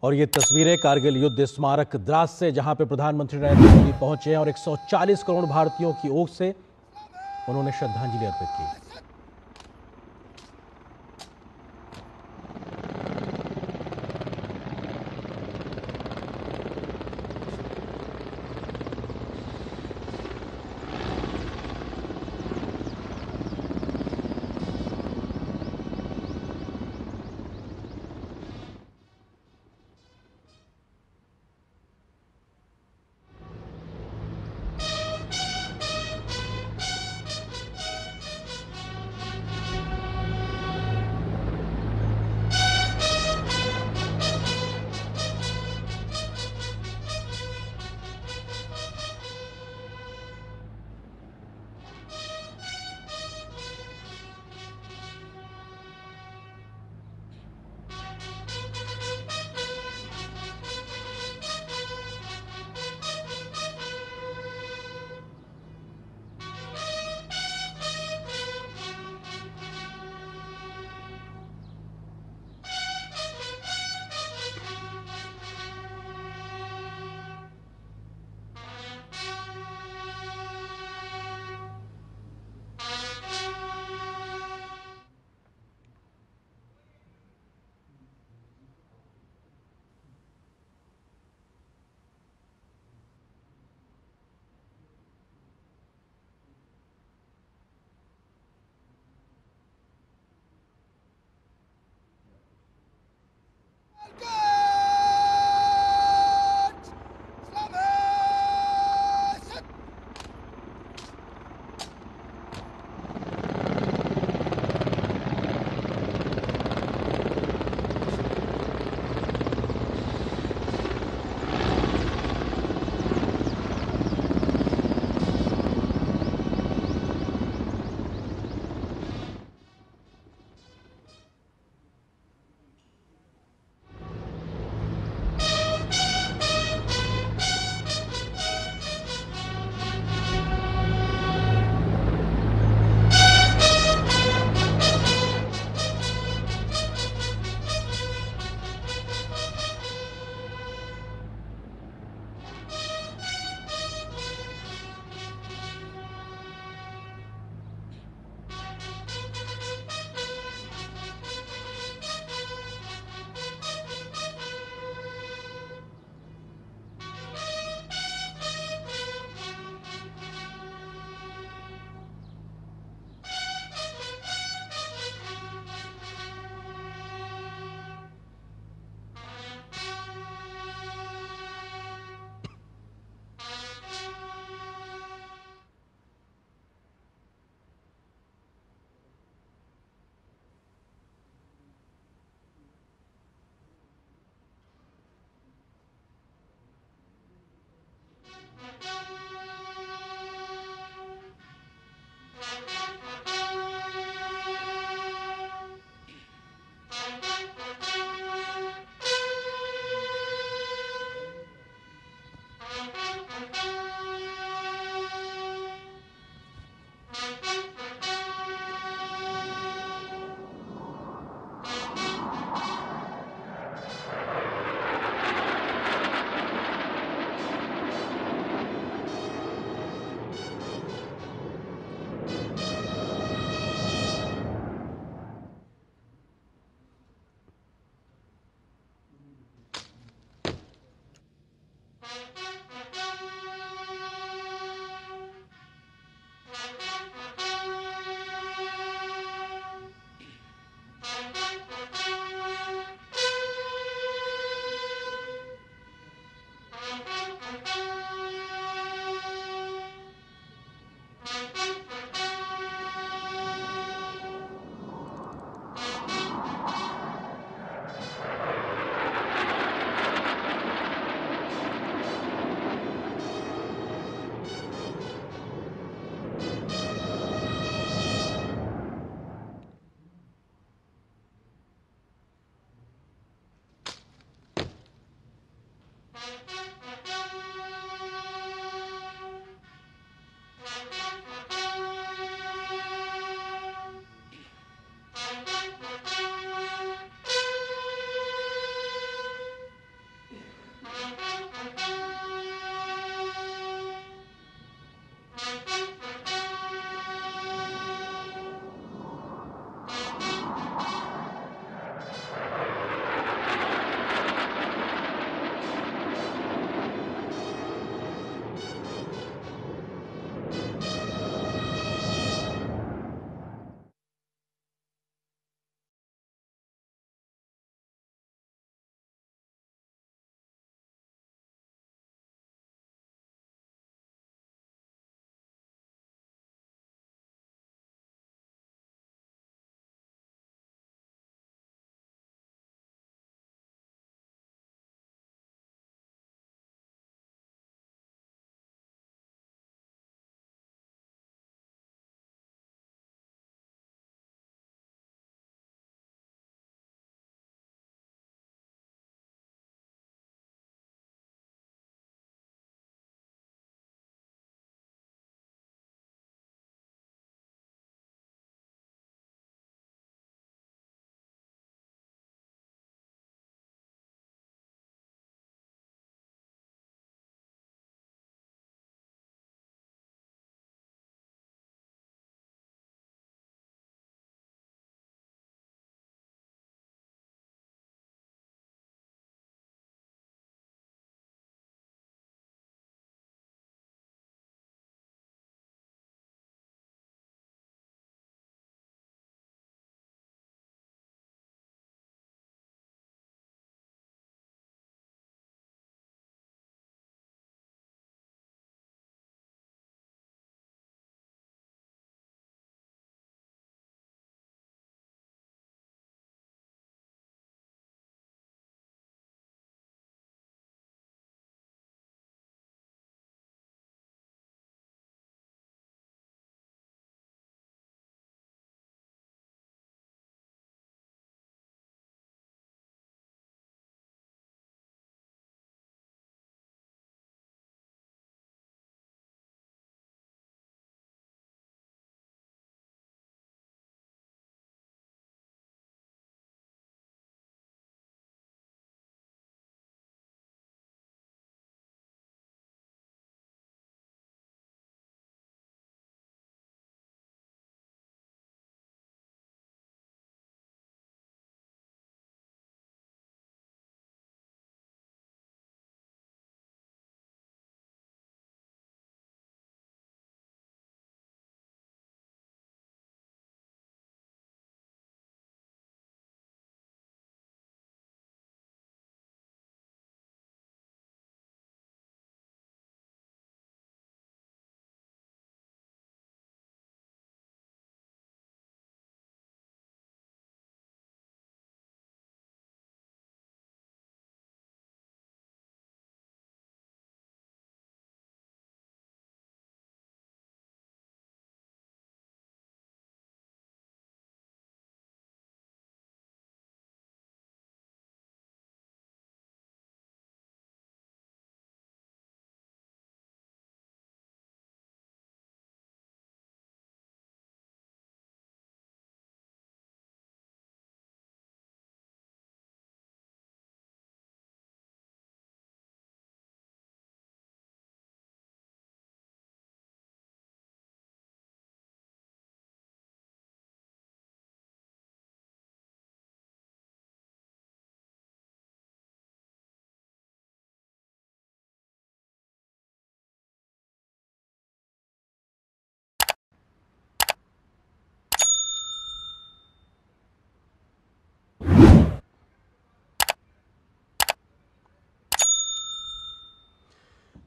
और ये तस्वीरें कारगिल युद्ध स्मारक द्रास से, जहां पे प्रधानमंत्री नरेंद्र मोदी पहुंचे और 140 करोड़ भारतीयों की ओर से उन्होंने श्रद्धांजलि अर्पित की।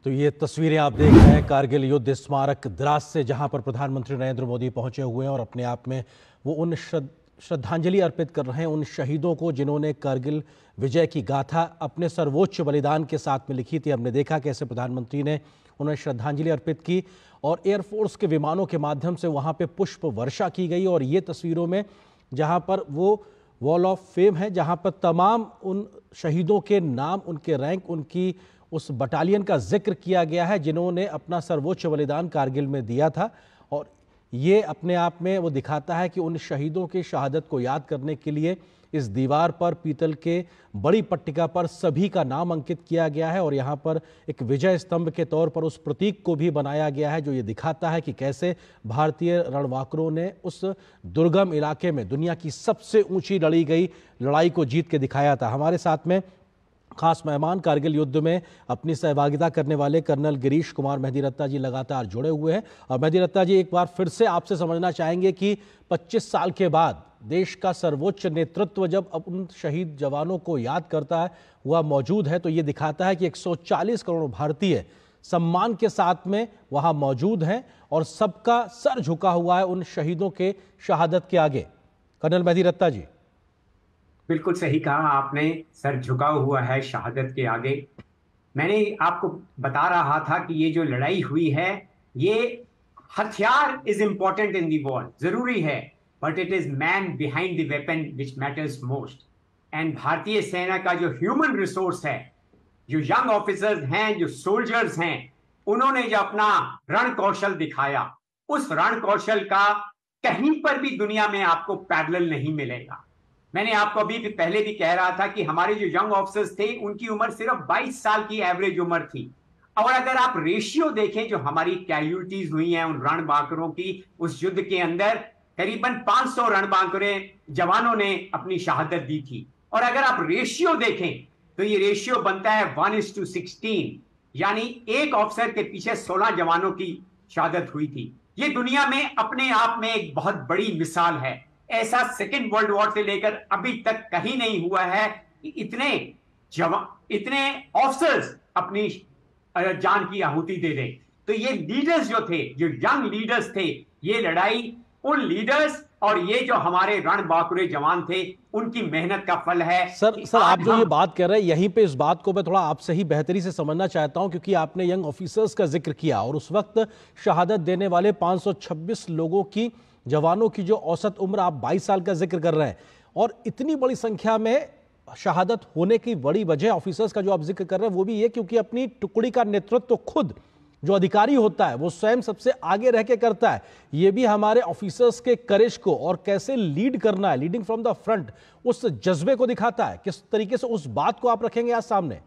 तो ये तस्वीरें आप देख रहे हैं कारगिल युद्ध स्मारक द्रास से, जहां पर प्रधानमंत्री नरेंद्र मोदी पहुंचे हुए हैं और अपने आप में वो उन श्रद्धांजलि अर्पित कर रहे हैं उन शहीदों को जिन्होंने कारगिल विजय की गाथा अपने सर्वोच्च बलिदान के साथ में लिखी थी। हमने देखा कैसे प्रधानमंत्री ने उन्हें श्रद्धांजलि अर्पित की और एयरफोर्स के विमानों के माध्यम से वहां पे पुष्प वर्षा की गई। और ये तस्वीरों में जहां पर वो वॉल ऑफ फेम है, जहां पर तमाम उन शहीदों के नाम, उनके रैंक, उनकी उस बटालियन का जिक्र किया गया है जिन्होंने अपना सर्वोच्च बलिदान कारगिल में दिया था। और ये अपने आप में वो दिखाता है कि उन शहीदों की शहादत को याद करने के लिए इस दीवार पर पीतल के बड़ी पट्टिका पर सभी का नाम अंकित किया गया है और यहाँ पर एक विजय स्तंभ के तौर पर उस प्रतीक को भी बनाया गया है जो ये दिखाता है कि कैसे भारतीय रणबांकुरों ने उस दुर्गम इलाके में दुनिया की सबसे ऊंची लड़ी गई लड़ाई को जीत के दिखाया था। हमारे साथ में खास मेहमान कारगिल युद्ध में अपनी सहभागिता करने वाले कर्नल गिरीश कुमार मेहदी रत्ता जी लगातार जुड़े हुए हैं। और मेहदी रत्ता जी, एक बार फिर से आपसे समझना चाहेंगे कि 25 साल के बाद देश का सर्वोच्च नेतृत्व जब अब उन शहीद जवानों को याद करता है, वह मौजूद है, तो ये दिखाता है कि 140 करोड़ भारतीय सम्मान के साथ में वहां मौजूद हैं और सबका सर झुका हुआ है उन शहीदों के शहादत के आगे। कर्नल मेहदी रत्ता जी। बिल्कुल सही कहा आपने, सर झुका हुआ है शहादत के आगे। मैंने आपको बता रहा था कि ये जो लड़ाई हुई है, ये हथियार is important in the war, जरूरी है, but it is man behind the weapon which matters most. And भारतीय सेना का जो ह्यूमन रिसोर्स है, जो यंग ऑफिसर्स हैं, जो सोल्जर्स हैं, उन्होंने जो अपना रण कौशल दिखाया, उस रण कौशल का कहीं पर भी दुनिया में आपको पैरेलल नहीं मिलेगा। मैंने आपको अभी भी पहले भी कह रहा था कि हमारे जो यंग ऑफिसर्स थे उनकी उम्र सिर्फ 22 साल की एवरेज उम्र थी। और अगर आप रेशियो देखें जो हमारी कैजुअल्टीज हुई हैं उन रणबांकुरों की, उस युद्ध के अंदर करीबन 500 रणबांकुरे जवानों ने अपनी शहादत दी थी। और अगर आप रेशियो देखें तो ये रेशियो बनता है 1:16, यानी एक ऑफिसर के पीछे 16 जवानों की शहादत हुई थी। ये दुनिया में अपने आप में एक बहुत बड़ी मिसाल है। ऐसा सेकेंड वर्ल्ड वॉर से लेकर अभी तक कहीं नहीं हुआ है कि इतने ऑफिसर्स अपनी जान की आहुति दे दें। तो ये लीडर्स जो थे, जो यंग लीडर्स थे, ये लड़ाई उन लीडर्स और ये जो हमारे रणबांकुरे जवान थे उनकी मेहनत का फल है। सर आप जो ये बात कर रहे हैं, यहीं पे इस बात को मैं थोड़ा आपसे ही बेहतरी से समझना चाहता हूं, क्योंकि आपने यंग ऑफिसर्स का जिक्र किया और उस वक्त शहादत देने वाले 526 लोगों की, जवानों की जो औसत उम्र आप 22 साल का जिक्र कर रहे हैं, और इतनी बड़ी संख्या में शहादत होने की बड़ी वजह ऑफिसर्स का जो आप जिक्र कर रहे हैं वो भी ये क्योंकि अपनी टुकड़ी का नेतृत्व खुद जो अधिकारी होता है वो स्वयं सबसे आगे रह के करता है। ये भी हमारे ऑफिसर्स के करेज को और कैसे लीड करना है, लीडिंग फ्रॉम द फ्रंट, उस जज्बे को दिखाता है। किस तरीके से उस बात को आप रखेंगे आज सामने?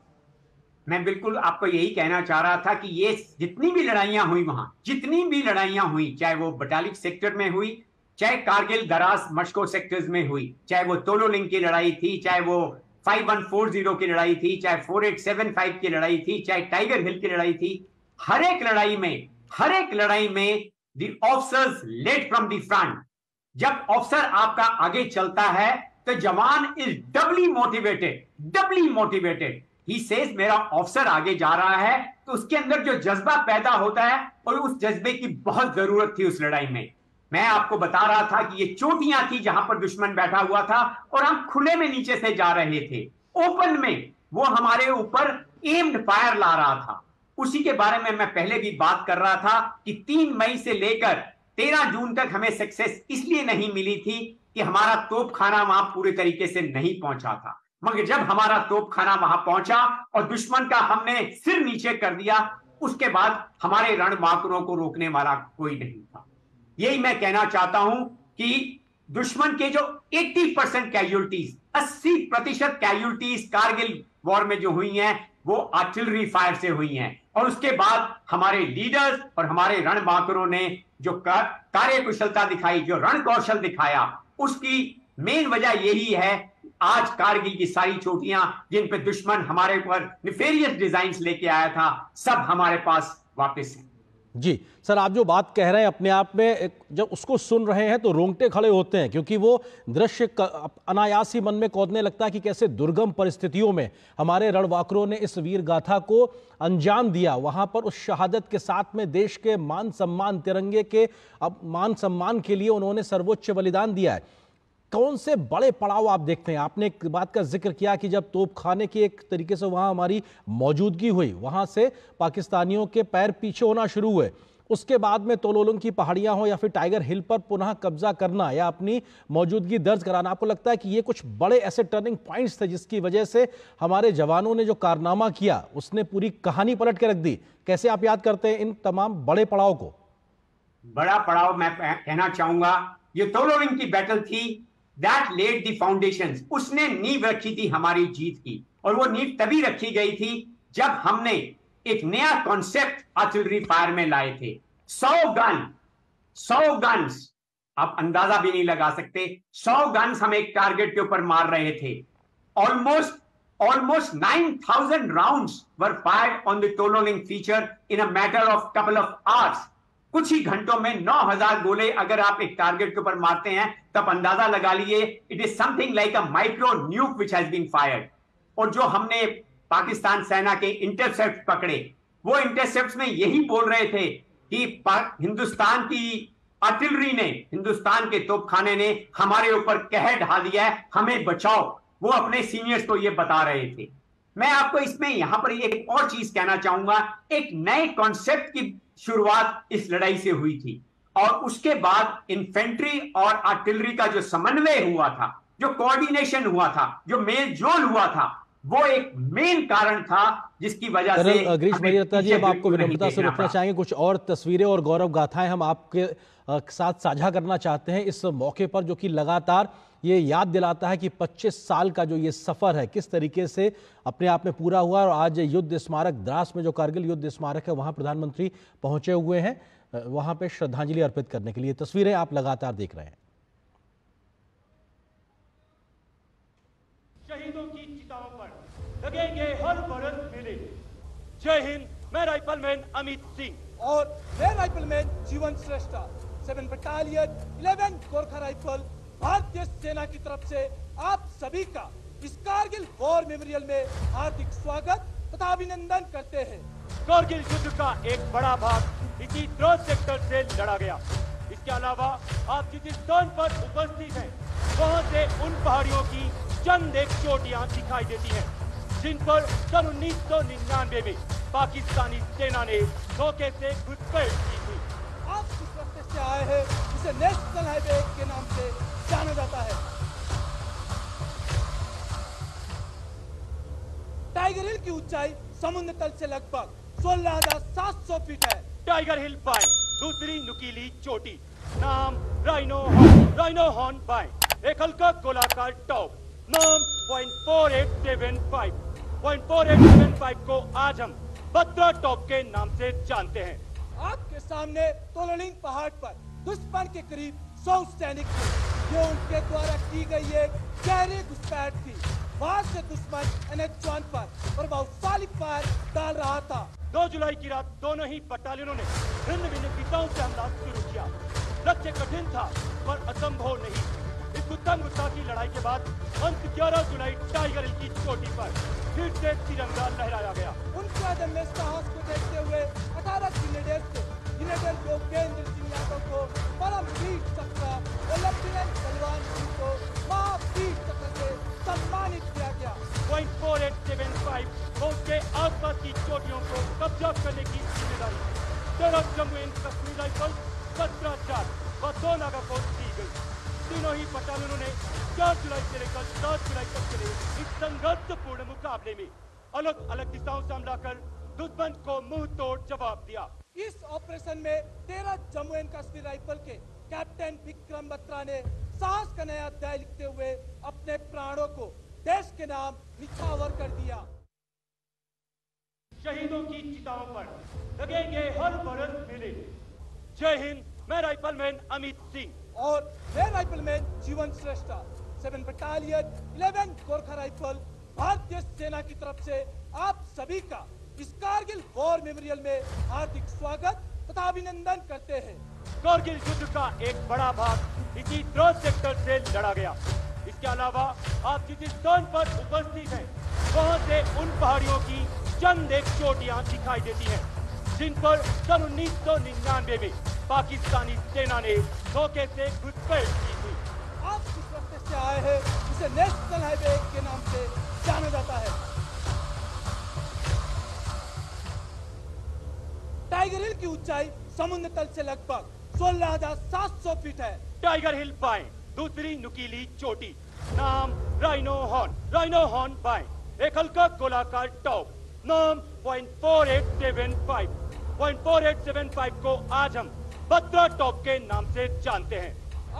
मैं बिल्कुल आपको यही कहना चाह रहा था कि ये जितनी भी लड़ाइयां हुई वहां, जितनी भी लड़ाइयां हुई, चाहे वो बटालिक सेक्टर में हुई, चाहे कारगिल दरास मशको सेक्टर्स में हुई, चाहे वो तोलोलिंग की लड़ाई थी, चाहे वो 5140 की लड़ाई थी, चाहे 4875 की लड़ाई थी, चाहे टाइगर हिल की लड़ाई थी, हर एक लड़ाई में the officers led from the front. जब ऑफिसर आपका आगे चलता है तो जवान is doubly motivated. He says मेरा ऑफिसर आगे जा रहा है, तो उसके अंदर जो जज्बा पैदा होता है, और उस जज्बे की बहुत जरूरत थी उस लड़ाई में। मैं आपको बता रहा था कि ये चोटियां थी जहां पर दुश्मन बैठा हुआ था और हम खुले में नीचे से जा रहे थे, ओपन में वो हमारे ऊपर एम्ड फायर ला रहा था। उसी के बारे में मैं पहले भी बात कर रहा था कि 3 मई से लेकर 13 जून तक हमें सक्सेस इसलिए नहीं मिली थी कि हमारा तोपखाना वहां पूरे तरीके से नहीं पहुंचा था। मगर जब हमारा तोपखाना वहां पहुंचा और दुश्मन का हमने सिर नीचे कर दिया, उसके बाद हमारे रणबांकुरों को रोकने वाला कोई नहीं था। यही मैं कहना चाहता हूं कि दुश्मन के जो 80% कैजुअल्टीज, 80% कैजुअल्टीज कारगिल वॉर में जो हुई हैं वो आर्टिलरी फायर से हुई हैं। और उसके बाद हमारे लीडर्स और हमारे रणबांकुरों ने जो कार्य कुशलता दिखाई, जो रण कौशल दिखाया, उसकी मेन वजह यही है आज कारगिल की सारी चोटियां जिन पे दुश्मन हमारे ऊपर निफेरियस डिजाइन्स लेके आया था, सब हमारे पास वापस हैं। जी सर, आप जो बात कह रहे हैं अपने आप में जब उसको सुन रहे हैं तो रोंगटे खड़े होते हैं, क्योंकि वो दृश्य अनायास ही मन में कौंधने लगता है कि कैसे दुर्गम परिस्थितियों में हमारे रणबांकुरों ने इस वीर गाथा को अंजाम दिया। वहां पर उस शहादत के साथ में देश के मान सम्मान, तिरंगे के मान सम्मान के लिए उन्होंने सर्वोच्च बलिदान दिया है। कौन से बड़े पड़ाव आप देखते हैं? आपने एक बात का जिक्र किया कि जब तोपखाने की एक तरीके से वहां हमारी मौजूदगी हुई, वहां से पाकिस्तानियों के पैर पीछे होना शुरू हुए, उसके बाद में तोलोलुंग की पहाड़ियां हो या फिर टाइगर हिल पर पुनः कब्जा करना या अपनी मौजूदगी दर्ज कराना, आपको लगता है कि ये कुछ बड़े ऐसे टर्निंग पॉइंट्स थे जिसकी वजह से हमारे जवानों ने जो कारनामा किया उसने पूरी कहानी पलट के रख दी? कैसे आप याद करते हैं इन तमाम बड़े पड़ाव को? बड़ा पड़ाव मैं कहना चाहूंगा, ये तोलोलुंग की बैटल थी, दैट लेड द फाउंडेशंस। उसने नींव रखी थी हमारी जीत की, और वो नींव तभी रखी गई थी जब हमने एक नया कॉन्सेप्ट आर्टिलरी फायर में लाए थे। 100 गन्स, आप अंदाजा भी नहीं लगा सकते, 100 गन्स हम एक टारगेट के ऊपर मार रहे थे। almost 9,000 rounds were fired on the Tololing feature in a matter of couple of hours. कुछ ही घंटों में 9,000 गोले अगर आप एक टारगेट के ऊपर मारते हैं तब अंदाजा लगा लीजिए, it is something like a micro nuke which has been fired. और जो हमने पाकिस्तान सेना के इंटरसेप्ट पकड़े, वो इंटरसेप्ट में यही बोल रहे थे कि हिंदुस्तान की आर्टिलरी ने, हिंदुस्तान के तोपखाने ने हमारे ऊपर कहर ढा दिया है, हमें बचाओ। वो अपने सीनियर्स को ये बता रहे थे। मैं आपको इसमें यहां पर एक और चीज कहना चाहूंगा, एक नए कॉन्सेप्ट की शुरुआत इस लड़ाई से हुई थी, और उसके बाद इन्फेंट्री और आर्टिलरी का जो समन्वय हुआ था, जो कोऑर्डिनेशन हुआ था, जो मेल जोल हुआ था, वो एक मेन कारण था जिसकी वजह से गिरीश मरियत्ता जी, अब आपको विनम्रता से रोकना चाहेंगे। कुछ और तस्वीरें और गौरव गाथाएं हम आपके साथ साझा करना चाहते हैं इस मौके पर, जो कि लगातार ये याद दिलाता है कि 25 साल का जो ये सफर है किस तरीके से अपने आप में पूरा हुआ। और आज युद्ध स्मारक द्रास में, जो कारगिल युद्ध स्मारक है, वहां प्रधानमंत्री पहुंचे हुए हैं वहां पे श्रद्धांजलि अर्पित करने के लिए। तस्वीरें आप लगातार देख रहे हैं। शहीदों की चिताओं पर लगेंगे हर बरस मेले। जय हिंद, मैं राइफलमैन अमित सिंह। और मैं राइफलमैन जीवन श्रेष्ठा, 7 बटालियन 11 गोरखा राइफल भारतीय सेना की तरफ से आप सभी का इस कारगिल वॉर मेमोरियल में हार्दिक स्वागत तथा अभिनंदन करते हैं। कारगिल युद्ध का एक बड़ा भाग इसी द्रोण सेक्टर से लड़ा गया। इसके अलावा आप जिस स्थान पर उपस्थित हैं, वहां से उन पहाड़ियों की चंद एक चोटियां दिखाई देती हैं, जिन पर सन 1999 में पाकिस्तानी सेना ने धोखे से घुसपैठ की थी। आप जिस रास्ते से आए हैं उसे नेशनल हाईवे के नाम से जाना जाता है। टाइगर हिल की ऊंचाई समुद्र तल से लगभग 16,700 फीट है। टाइगर हिल बाएं, दूसरी नुकीली चोटी, नाम राइनो हॉर्न बाएं, एक हल्का गोलाकार टॉप, नाम 0.4875 को आज हम बत्रा टॉप के नाम से जानते हैं। आपके सामने तोलोलिंग पहाड़ पर दुश्मन के करीब 100 सैनिक थे। ये उनके द्वारा की गई एक गहरी घुसपैठ थी। वहां से दुश्मन NH-1 पर प्रभावशाली फायर डाल रहा था। 2 जुलाई की रात दोनों ही बटालियनों ने भिन्न भिन्न दिशाओं से हमला शुरू किया। लक्ष्य कठिन था पर असंभव नहीं। इस उत्तम उत्साह की लड़ाई के बाद अंत 11 जुलाई टाइगर हिल की चोटी पर फिर से तिरंगा लहराया गया। उनके अदम्य साहस को देखते हुए 18 ग्रेनेडियर थे, जिन्हें योगेंद्र सिंह यादव को परमवीर चक्र और लेफ्टिनेंट बलवान सिंह को महावीर चक्र से सम्मानित किया गया। 0.4875 और उसके आसपास की चोटियों को कब्जा करने की जिम्मेदारी 13 जम्मू एंड कश्मीर राइफल, 17 जाट व 2 नागा फोर्स दी गई। तीनों ही बटालियनों ने 4 जुलाई से लेकर 7 जुलाई तक चले इस संघर्षपूर्ण मुकाबले में अलग अलग दिशाओं से हमला कर दुश्मन को मुंह तोड़ जवाब दिया। इस ऑपरेशन में 13 जम्मू एंड कश्मीर राइफल के कैप्टन विक्रम बत्रा ने साहस का नया अध्याय लिखते हुए अपने प्राणों को देश के नाम निछावर कर दिया। शहीदों की चिताओं पर लगेंगे हर बरस मेले। जय हिंद, मैं राइफलमैन अमित सिंह। और मैं राइफलमैन जीवन श्रेष्ठा, 7 बटालियन 11 गोरखा राइफल भारतीय सेना की तरफ से आप सभी का इस कारगिल वॉर मेमोरियल में हार्दिक स्वागत तथा अभिनंदन करते हैं। कारगिल युद्ध का एक बड़ा भाग इसी द्रोण सेक्टर से लड़ा गया। इसके अलावा आप जिस स्थान पर उपस्थित हैं, वहां से उन पहाड़ियों की चंद एक चोटियां दिखाई देती हैं, जिन पर सन 1999 में पाकिस्तानी सेना ने धोखे से घुसपैठ की थी। आप जिस रास्ते से आए हैं उसे नेशनल हाईवे 1 के नाम से जाना जाता है। टाइगर हिल की ऊंचाई समुद्र तल से लगभग 16,700 फीट है। टाइगर हिल बाएं, दूसरी नुकीली चोटी, नाम राइनो हॉर्न बाएं, एक हल्का गोलाकार टॉप, नाम 0.4875 को आज हम बत्रा टॉप के नाम से जानते हैं।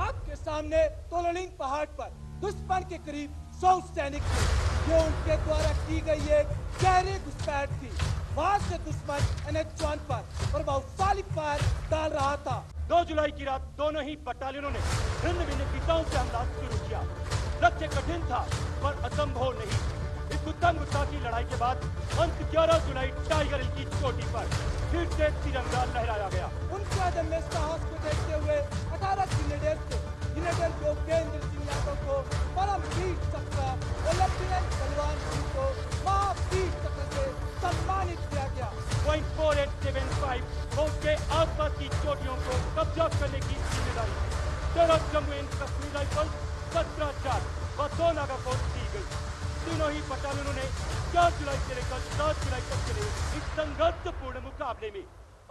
आपके सामने तोललिंग पहाड़ पर दुश्मन के करीब 100 सैनिक थे। ये उनके द्वारा की गई एक गहरी घुसपैठ थी। वहां से दुश्मन NH-1 पर प्रभावशाली फायर डाल रहा था। 2 जुलाई की रात दोनों ही बटालियनों ने भिन्न भिन्न दिशाओं से हमला शुरू किया। लक्ष्य कठिन था पर असंभव नहीं। इस उत्तम गुस्सा की लड़ाई के बाद अंत 11 जुलाई टाइगर हिल की चोटी पर फिर से तिरंगा लहराया गया। उनके अदम्य साहस को देखते हुए 18 ग्रेनेडियर्स थे। ग्रेनेडियर योगेंद्र सिंह यादव को परमवीर चक्र और लेफ्टिनेंट बलवान सिंह को महावीर चक्र से सम्मानित किया गया। 0.4875 फौज के आसपास की चोटियों को कब्जा करने की जिम्मेदारी 13 जम्मू एंड कश्मीर राइफल्स, 17 जाट व 2 नागा फौज दी गई। तीनों ही बटालियनों ने 4 जुलाई से लेकर 7 जुलाई तक चले इस संघर्षपूर्ण मुकाबले में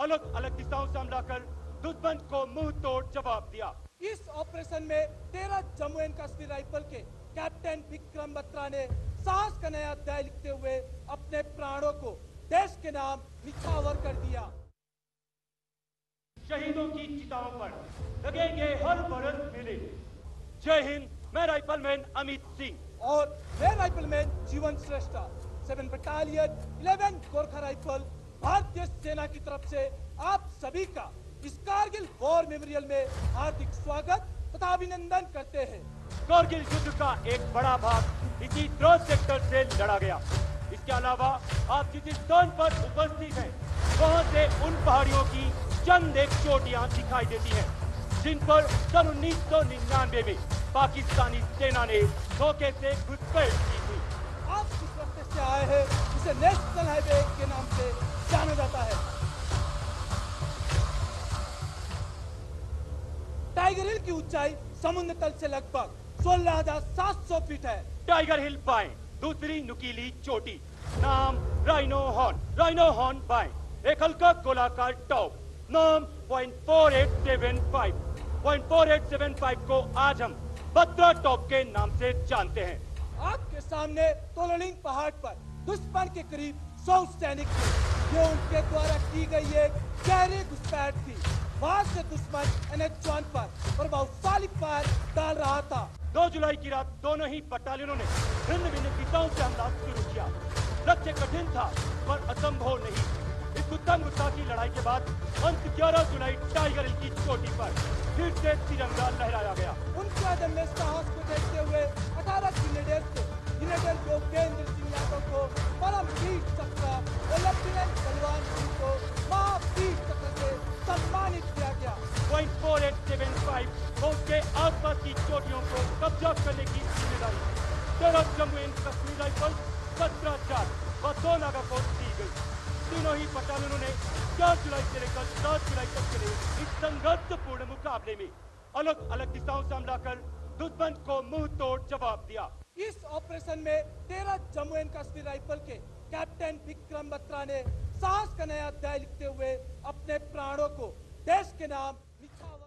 अलग अलग दिशाओं से हमला कर दुश्मन को मुंह तोड़ जवाब दिया। इस ऑपरेशन में 13 जम्मू एंड कश्मीर राइफल के कैप्टन विक्रम बत्रा ने साहस का नया अध्याय लिखते हुए अपने प्राणों को देश के नाम निछावर कर दिया। शहीदों की चिताओं पर लगेंगे हर बरस मेले। जय हिंद, मैं राइफलमैन अमित सिंह और मैं राइफलमैन जीवन श्रेष्ठ 7 बटालियन 11 गोरखा राइफल भारतीय सेना की तरफ से आप सभी का इस कारगिल वॉर मेमोरियल में हार्दिक स्वागत तथा अभिनंदन करते हैं। कारगिल युद्ध का एक बड़ा भाग इसी द्रोण सेक्टर से लड़ा गया। इसके अलावा आप जिस स्थान पर उपस्थित हैं, वहां से उन पहाड़ियों की चंद एक चोटियां दिखाई देती हैं, जिन पर सन 1999 में पाकिस्तानी सेना ने धोखे से घुसपैठ की थी। आप जिस रास्ते से आए हैं उसे नेशनल हाईवे 1 के नाम से जाना जाता है। टाइगर हिल की ऊंचाई समुद्र तल से लगभग 16,700 फीट है। टाइगर हिल बाएं, दूसरी नुकीली चोटी, नाम राइनो हॉर्न बाएं, एक हल्का गोलाकार टॉप, नाम 0.4875 को आज हम बत्रा टॉप के नाम से जानते हैं। आपके सामने तोललिंग पहाड़ पर दुश्मन के करीब 100 सैनिक थे। ये उनके द्वारा की गई एक गहरी घुसपैठ थी। वहां से दुश्मन NH-1 पर प्रभावशाली फायर डाल रहा था। 2 जुलाई की रात दोनों ही बटालियनों ने भिन्न भिन्न दिशाओं से हमला शुरू किया। लक्ष्य कठिन था पर असंभव नहीं। इस उत्तम गुस्सा की लड़ाई के बाद अंत 11 जुलाई टाइगर हिल की चोटी पर फिर से तिरंगा लहराया गया। उनके अदम्य साहस को देखते हुए 18 ग्रेनेडियर्स थे। ग्रेनेडियर योगेंद्र सिंह यादव को परमवीर चक्र और लेफ्टिनेंट बलवान सिंह को महावीर चक्र से सम्मानित किया गया। 0.4875 फौज के आसपास की चोटियों को कब्जा करने की जिम्मेदारी 13 जम्मू एंड कश्मीर राइफल्स, 17 जाट व 2 नागा फौज दी गई। तीनों ही बटालियनों ने 4 जुलाई से लेकर 7 जुलाई तक चले इस संघर्षपूर्ण मुकाबले में अलग अलग दिशाओं से हमला कर दुश्मन को मुंह तोड़ जवाब दिया। इस ऑपरेशन में 13 जम्मू एंड कश्मीर राइफल के कैप्टन विक्रम बत्रा ने साहस का नया अध्याय लिखते हुए अपने प्राणों को देश के नाम निछावर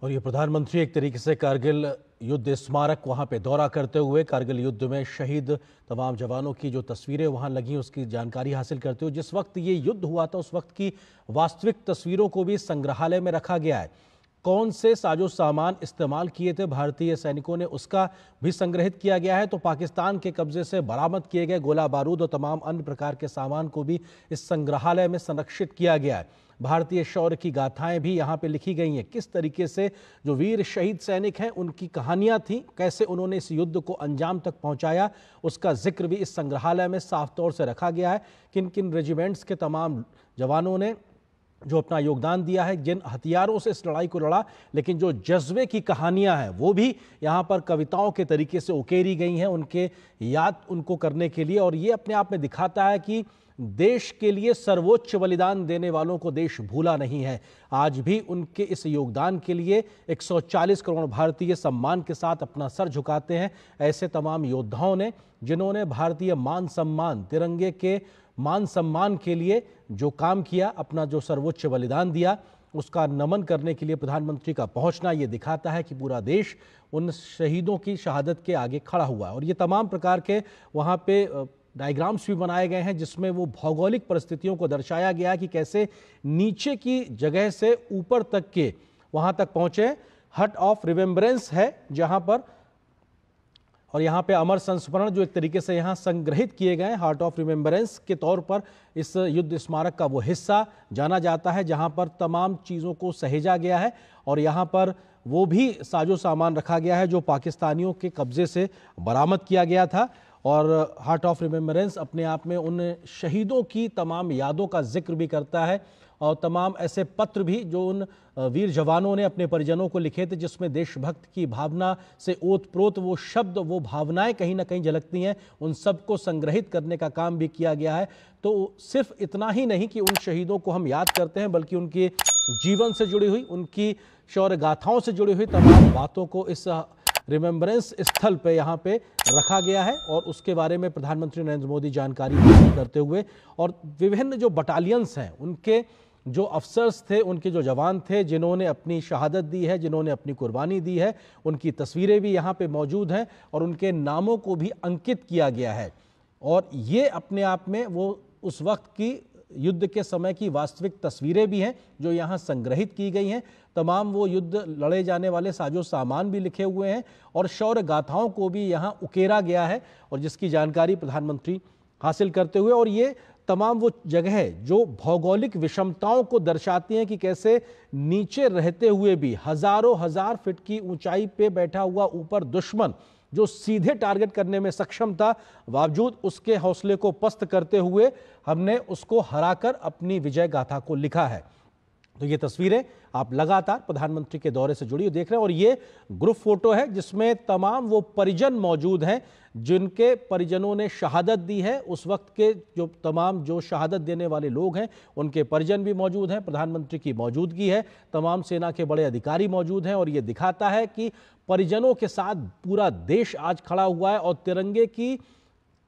और ये प्रधानमंत्री एक तरीके से कारगिल युद्ध स्मारक वहाँ पे दौरा करते हुए कारगिल युद्ध में शहीद तमाम जवानों की जो तस्वीरें वहाँ लगी उसकी जानकारी हासिल करते हुए, जिस वक्त ये युद्ध हुआ था उस वक्त की वास्तविक तस्वीरों को भी संग्रहालय में रखा गया है। कौन से साजो सामान इस्तेमाल किए थे भारतीय सैनिकों ने, उसका भी संग्रहित किया गया है। तो पाकिस्तान के कब्जे से बरामद किए गए गोला बारूद और तमाम अन्य प्रकार के सामान को भी इस संग्रहालय में संरक्षित किया गया है। भारतीय शौर्य की गाथाएं भी यहाँ पे लिखी गई हैं। किस तरीके से जो वीर शहीद सैनिक हैं उनकी कहानियां थी, कैसे उन्होंने इस युद्ध को अंजाम तक पहुंचाया, उसका जिक्र भी इस संग्रहालय में साफ तौर से रखा गया है। किन किन रेजिमेंट्स के तमाम जवानों ने जो अपना योगदान दिया है, जिन हथियारों से इस लड़ाई को लड़ा, लेकिन जो जज्बे की कहानियां हैं वो भी यहाँ पर कविताओं के तरीके से उकेरी गई हैं, उनके याद उनको करने के लिए। और ये अपने आप में दिखाता है कि देश के लिए सर्वोच्च बलिदान देने वालों को देश भूला नहीं है। आज भी उनके इस योगदान के लिए 140 करोड़ भारतीय सम्मान के साथ अपना सर झुकाते हैं। ऐसे तमाम योद्धाओं ने जिन्होंने भारतीय मान सम्मान, तिरंगे के मान सम्मान के लिए जो काम किया, अपना जो सर्वोच्च बलिदान दिया, उसका नमन करने के लिए प्रधानमंत्री का पहुंचना ये दिखाता है कि पूरा देश उन शहीदों की शहादत के आगे खड़ा हुआ है। और ये तमाम प्रकार के वहाँ पे डायग्राम्स भी बनाए गए हैं जिसमें वो भौगोलिक परिस्थितियों को दर्शाया गया है कि कैसे नीचे की जगह से ऊपर तक के वहाँ तक पहुँचे। हट ऑफ रिमेम्बरेंस है जहाँ पर, और यहाँ पे अमर संस्मरण जो एक तरीके से यहाँ संग्रहित किए गए हार्ट ऑफ रिमेम्बरेंस के तौर पर इस युद्ध स्मारक का वो हिस्सा जाना जाता है जहाँ पर तमाम चीज़ों को सहेजा गया है। और यहाँ पर वो भी साजो सामान रखा गया है जो पाकिस्तानियों के कब्जे से बरामद किया गया था। और हार्ट ऑफ रिमेम्बरेंस अपने आप में उन शहीदों की तमाम यादों का जिक्र भी करता है और तमाम ऐसे पत्र भी जो उन वीर जवानों ने अपने परिजनों को लिखे थे जिसमें देशभक्त की भावना से ओतप्रोत वो शब्द, वो भावनाएं कहीं ना कहीं झलकती हैं, उन सब को संग्रहित करने का काम भी किया गया है। तो सिर्फ इतना ही नहीं कि उन शहीदों को हम याद करते हैं, बल्कि उनके जीवन से जुड़ी हुई, उनकी शौर्य गाथाओं से जुड़ी हुई तमाम बातों को इस रिमेम्बरेंस स्थल पे यहाँ पे रखा गया है। और उसके बारे में प्रधानमंत्री नरेंद्र मोदी जानकारी करते हुए और विभिन्न जो बटालियंस हैं उनके जो अफसर्स थे, उनके जो जवान थे जिन्होंने अपनी शहादत दी है, जिन्होंने अपनी कुर्बानी दी है, उनकी तस्वीरें भी यहाँ पे मौजूद हैं और उनके नामों को भी अंकित किया गया है। और ये अपने आप में वो उस वक्त की युद्ध के समय की वास्तविक तस्वीरें भी हैं जो यहाँ संग्रहित की गई हैं। तमाम वो युद्ध लड़े जाने वाले साजो सामान भी लिखे हुए हैं और शौर्य गाथाओं को भी यहाँ उकेरा गया है और जिसकी जानकारी प्रधानमंत्री हासिल करते हुए, और ये तमाम वो जगह जो भौगोलिक विषमताओं को दर्शाती हैं कि कैसे नीचे रहते हुए भी हजारों हजार फीट की ऊंचाई पे बैठा हुआ ऊपर दुश्मन जो सीधे टारगेट करने में सक्षम था, बावजूद उसके हौसले को पस्त करते हुए हमने उसको हराकर अपनी विजय गाथा को लिखा है। तो ये तस्वीरें आप लगातार प्रधानमंत्री के दौरे से जुड़ी देख रहे हैं और ये ग्रुप फोटो है जिसमें तमाम वो परिजन मौजूद हैं जिनके परिजनों ने शहादत दी है। उस वक्त के जो तमाम जो शहादत देने वाले लोग हैं उनके परिजन भी मौजूद हैं, प्रधानमंत्री की मौजूदगी है, तमाम सेना के बड़े अधिकारी मौजूद हैं और ये दिखाता है कि परिजनों के साथ पूरा देश आज खड़ा हुआ है और तिरंगे की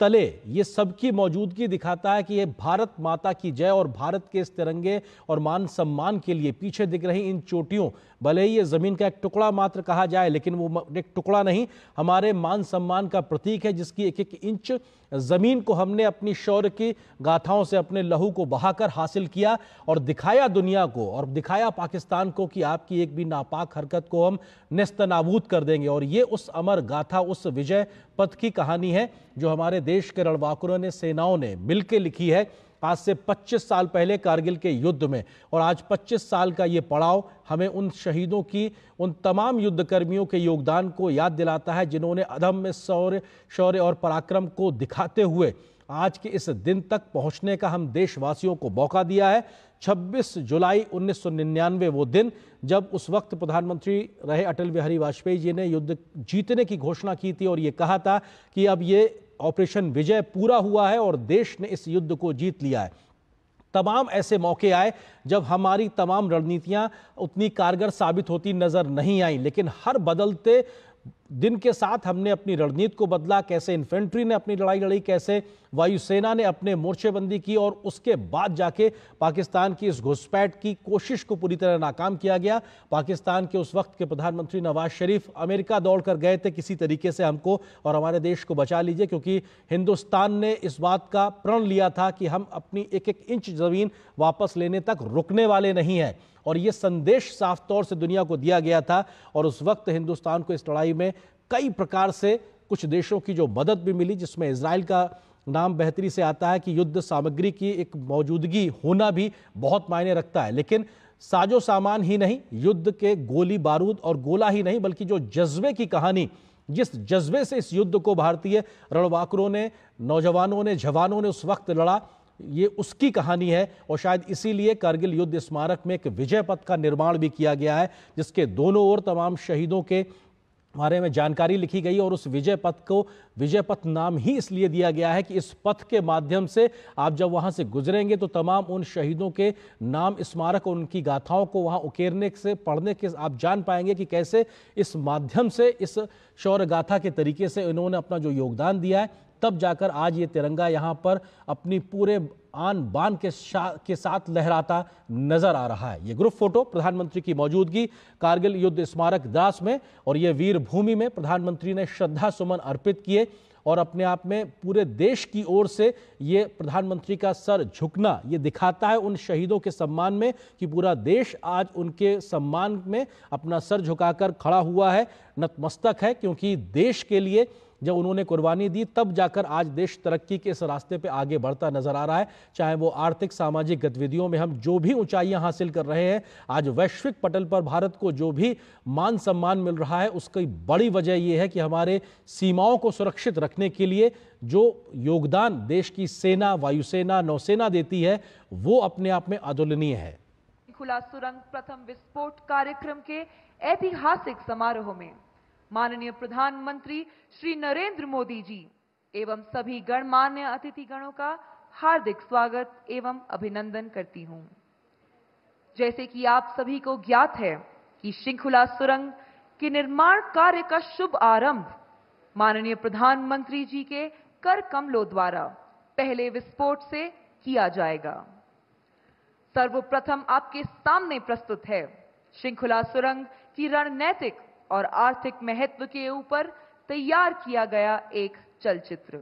तले ये सबकी मौजूदगी दिखाता है कि ये भारत माता की जय और भारत के इस तिरंगे और मान सम्मान के लिए पीछे दिख रही इन चोटियों, भले ही ये जमीन का एक टुकड़ा मात्र कहा जाए लेकिन वो एक टुकड़ा नहीं, हमारे मान सम्मान का प्रतीक है जिसकी एक एक इंच जमीन को हमने अपनी शौर्य की गाथाओं से अपने लहू को बहाकर हासिल किया और दिखाया दुनिया को और दिखाया पाकिस्तान को कि आपकी एक भी नापाक हरकत को हम नेस्तनाबूद कर देंगे। और ये उस अमर गाथा, उस विजय पथ की कहानी है जो हमारे देश के रणबांकुरों ने, सेनाओं ने मिलकर लिखी है आज से 25 साल पहले कारगिल के युद्ध में। और आज 25 साल का ये पड़ाव हमें उन शहीदों की, उन तमाम युद्धकर्मियों के योगदान को याद दिलाता है जिन्होंने अदम्य शौर्य और पराक्रम को दिखाते हुए आज के इस दिन तक पहुंचने का हम देशवासियों को मौका दिया है। 26 जुलाई 1999 वो दिन जब उस वक्त प्रधानमंत्री रहे अटल बिहारी वाजपेयी जी ने युद्ध जीतने की घोषणा की थी और ये कहा था कि अब ये ऑपरेशन विजय पूरा हुआ है और देश ने इस युद्ध को जीत लिया है। तमाम ऐसे मौके आए जब हमारी तमाम रणनीतियां उतनी कारगर साबित होती नजर नहीं आई, लेकिन हर बदलते दिन के साथ हमने अपनी रणनीति को बदला, कैसे इन्फेंट्री ने अपनी लड़ाई लड़ी, कैसे वायुसेना ने अपने मोर्चेबंदी की और उसके बाद जाके पाकिस्तान की इस घुसपैठ की कोशिश को पूरी तरह नाकाम किया गया। पाकिस्तान के उस वक्त के प्रधानमंत्री नवाज शरीफ अमेरिका दौड़कर गए थे किसी तरीके से हमको और हमारे देश को बचा लीजिए, क्योंकि हिंदुस्तान ने इस बात का प्रण लिया था कि हम अपनी एक एक इंच जमीन वापस लेने तक रुकने वाले नहीं हैं। और ये संदेश साफ तौर से दुनिया को दिया गया था और उस वक्त हिंदुस्तान को इस लड़ाई में कई प्रकार से कुछ देशों की जो मदद भी मिली, जिसमें इजराइल का नाम बेहतरी से आता है कि युद्ध सामग्री की एक मौजूदगी होना भी बहुत मायने रखता है। लेकिन साजो सामान ही नहीं, युद्ध के गोली बारूद और गोला ही नहीं, बल्कि जो जज्बे की कहानी, जिस जज्बे से इस युद्ध को भारतीय रणबांकुरों ने, नौजवानों ने, जवानों ने उस वक्त लड़ा, ये उसकी कहानी है। और शायद इसीलिए कारगिल युद्ध स्मारक में एक विजय पथ का निर्माण भी किया गया है, जिसके दोनों ओर तमाम शहीदों के बारे में जानकारी लिखी गई। और उस विजय पथ को विजय पथ नाम ही इसलिए दिया गया है कि इस पथ के माध्यम से आप जब वहां से गुजरेंगे तो तमाम उन शहीदों के नाम, स्मारक और उनकी गाथाओं को वहां उकेरने से, पढ़ने के आप जान पाएंगे कि कैसे इस माध्यम से, इस शौर्य गाथा के तरीके से इन्होंने अपना जो योगदान दिया है, तब जाकर आज ये तिरंगा यहाँ पर अपनी पूरे आन बान के साथ लहराता नजर आ रहा है। ये ग्रुप फोटो प्रधानमंत्री की मौजूदगी कारगिल युद्ध स्मारक द्रास में और ये वीर भूमि में प्रधानमंत्री ने श्रद्धा सुमन अर्पित किए और अपने आप में पूरे देश की ओर से ये प्रधानमंत्री का सर झुकना ये दिखाता है उन शहीदों के सम्मान में कि पूरा देश आज उनके सम्मान में अपना सर झुकाकर खड़ा हुआ है, नतमस्तक है, क्योंकि देश के लिए जब उन्होंने कुर्बानी दी तब जाकर आज देश तरक्की के इस रास्ते पे आगे बढ़ता नजर आ रहा है। चाहे वो आर्थिक सामाजिक गतिविधियों में हम जो भी ऊंचाइयां हासिल कर रहे हैं, आज वैश्विक पटल पर भारत को जो भी मान सम्मान मिल रहा है, उसकी बड़ी वजह यह है कि हमारे सीमाओं को सुरक्षित रखने के लिए जो योगदान देश की सेना, वायुसेना, नौसेना देती है, वो अपने आप में अतुलनीय है। खुला सुरंग प्रथम विस्फोट कार्यक्रम के ऐतिहासिक समारोह में माननीय प्रधानमंत्री श्री नरेंद्र मोदी जी एवं सभी गणमान्य अतिथिगणों का हार्दिक स्वागत एवं अभिनंदन करती हूं। जैसे कि आप सभी को ज्ञात है कि शृंखला सुरंग के निर्माण कार्य का शुभ आरंभ माननीय प्रधानमंत्री जी के कर कमलों द्वारा पहले विस्फोट से किया जाएगा। सर्वप्रथम आपके सामने प्रस्तुत है शृंखला सुरंग की रणनीतिक और आर्थिक महत्व के ऊपर तैयार किया गया एक चलचित्र।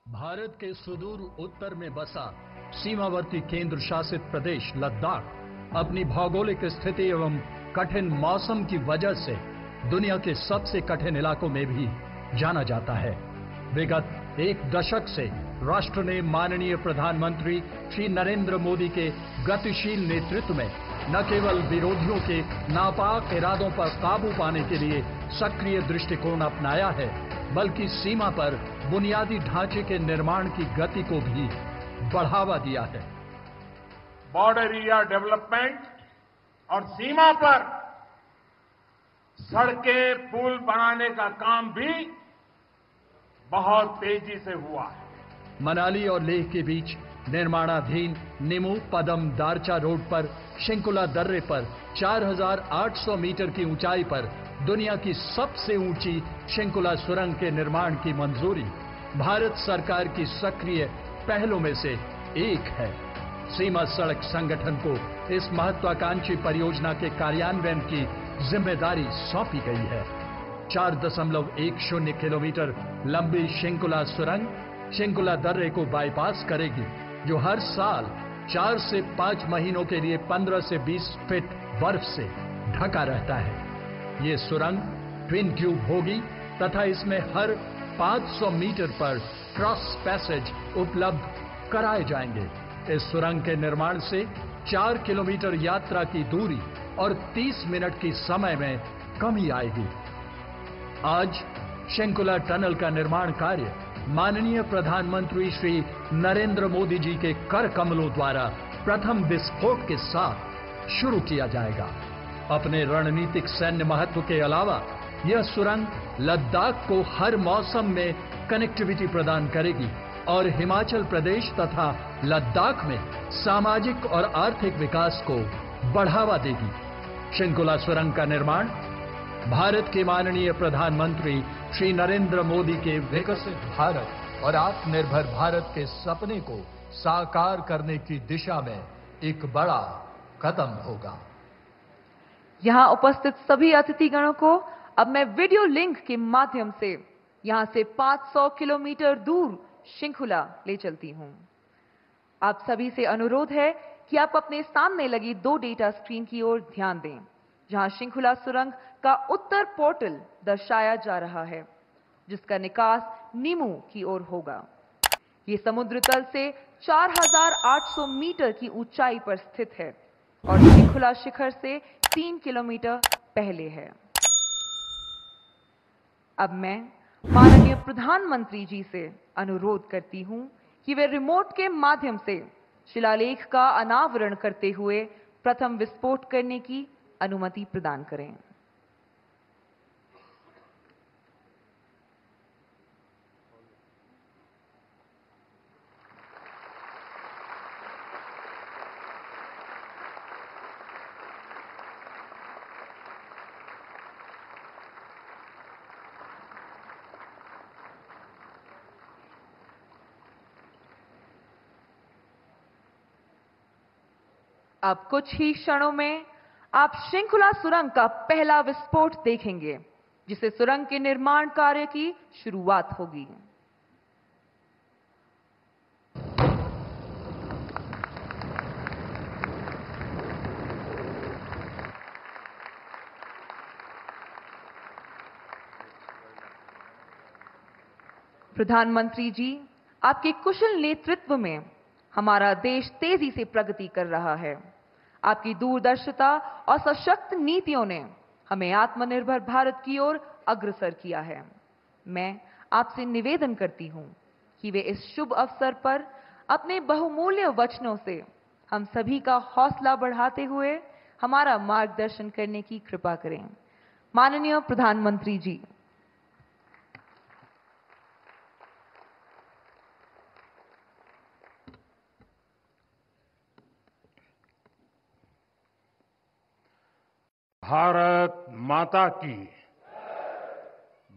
भारत के सुदूर उत्तर में बसा सीमावर्ती केंद्र शासित प्रदेश लद्दाख अपनी भौगोलिक स्थिति एवं कठिन मौसम की वजह से दुनिया के सबसे कठिन इलाकों में भी जाना जाता है। विगत एक दशक से राष्ट्र ने माननीय प्रधानमंत्री श्री नरेंद्र मोदी के गतिशील नेतृत्व में न केवल विरोधियों के नापाक इरादों पर काबू पाने के लिए सक्रिय दृष्टिकोण अपनाया है, बल्कि सीमा पर बुनियादी ढांचे के निर्माण की गति को भी बढ़ावा दिया है। बॉर्डर एरिया डेवलपमेंट और सीमा पर सड़कें, पुल बनाने का काम भी बहुत तेजी से हुआ है। मनाली और लेह के बीच निर्माणाधीन निमू पदम दारचा रोड पर शृंखला दर्रे पर 4,800 मीटर की ऊंचाई पर दुनिया की सबसे ऊंची शृंखला सुरंग के निर्माण की मंजूरी भारत सरकार की सक्रिय पहलों में से एक है। सीमा सड़क संगठन को इस महत्वाकांक्षी परियोजना के कार्यान्वयन की जिम्मेदारी सौंपी गई है। 4.10 किलोमीटर लंबी शृंखला सुरंग शृंखला दर्रे को बाईपास करेगी, जो हर साल 4 से 5 महीनों के लिए 15 से 20 फीट बर्फ से ढका रहता है। ये सुरंग ट्विन ट्यूब होगी तथा इसमें हर 500 मीटर पर क्रॉस पैसेज उपलब्ध कराए जाएंगे। इस सुरंग के निर्माण से 4 किलोमीटर यात्रा की दूरी और 30 मिनट की समय में कमी आएगी। आज शृंखला टनल का निर्माण कार्य माननीय प्रधानमंत्री श्री नरेंद्र मोदी जी के कर कमलों द्वारा प्रथम विस्फोट के साथ शुरू किया जाएगा। अपने रणनीतिक सैन्य महत्व के अलावा यह सुरंग लद्दाख को हर मौसम में कनेक्टिविटी प्रदान करेगी और हिमाचल प्रदेश तथा लद्दाख में सामाजिक और आर्थिक विकास को बढ़ावा देगी। शंकुला सुरंग का निर्माण भारत के माननीय प्रधानमंत्री श्री नरेंद्र मोदी के विकसित भारत और आत्मनिर्भर भारत के सपने को साकार करने की दिशा में एक बड़ा कदम होगा। यहां उपस्थित सभी अतिथिगणों को अब मैं वीडियो लिंक के माध्यम से यहां से 500 किलोमीटर दूर शंकुला ले चलती हूं। आप सभी से अनुरोध है कि आप अपने सामने लगी 2 डेटा स्क्रीन की ओर ध्यान दें, जहां शंकुला सुरंग का उत्तर पोर्टल दर्शाया जा रहा है, जिसका निकास नीमू की ओर होगा। ये समुद्र तल से 4,800 मीटर की ऊंचाई पर स्थित है और शंकुला शिखर से 3 किलोमीटर पहले है। अब मैं माननीय प्रधानमंत्री जी से अनुरोध करती हूं कि वे रिमोट के माध्यम से शिलालेख का अनावरण करते हुए प्रथम विस्फोट करने की अनुमति प्रदान करें। अब कुछ ही क्षणों में आप शंकुला सुरंग का पहला विस्फोट देखेंगे, जिससे सुरंग के निर्माण कार्य की शुरुआत होगी। प्रधानमंत्री जी, आपके कुशल नेतृत्व में हमारा देश तेजी से प्रगति कर रहा है। आपकी दूरदर्शिता और सशक्त नीतियों ने हमें आत्मनिर्भर भारत की ओर अग्रसर किया है। मैं आपसे निवेदन करती हूं कि वे इस शुभ अवसर पर अपने बहुमूल्य वचनों से हम सभी का हौसला बढ़ाते हुए हमारा मार्गदर्शन करने की कृपा करें। माननीय प्रधानमंत्री जी। भारत माता की,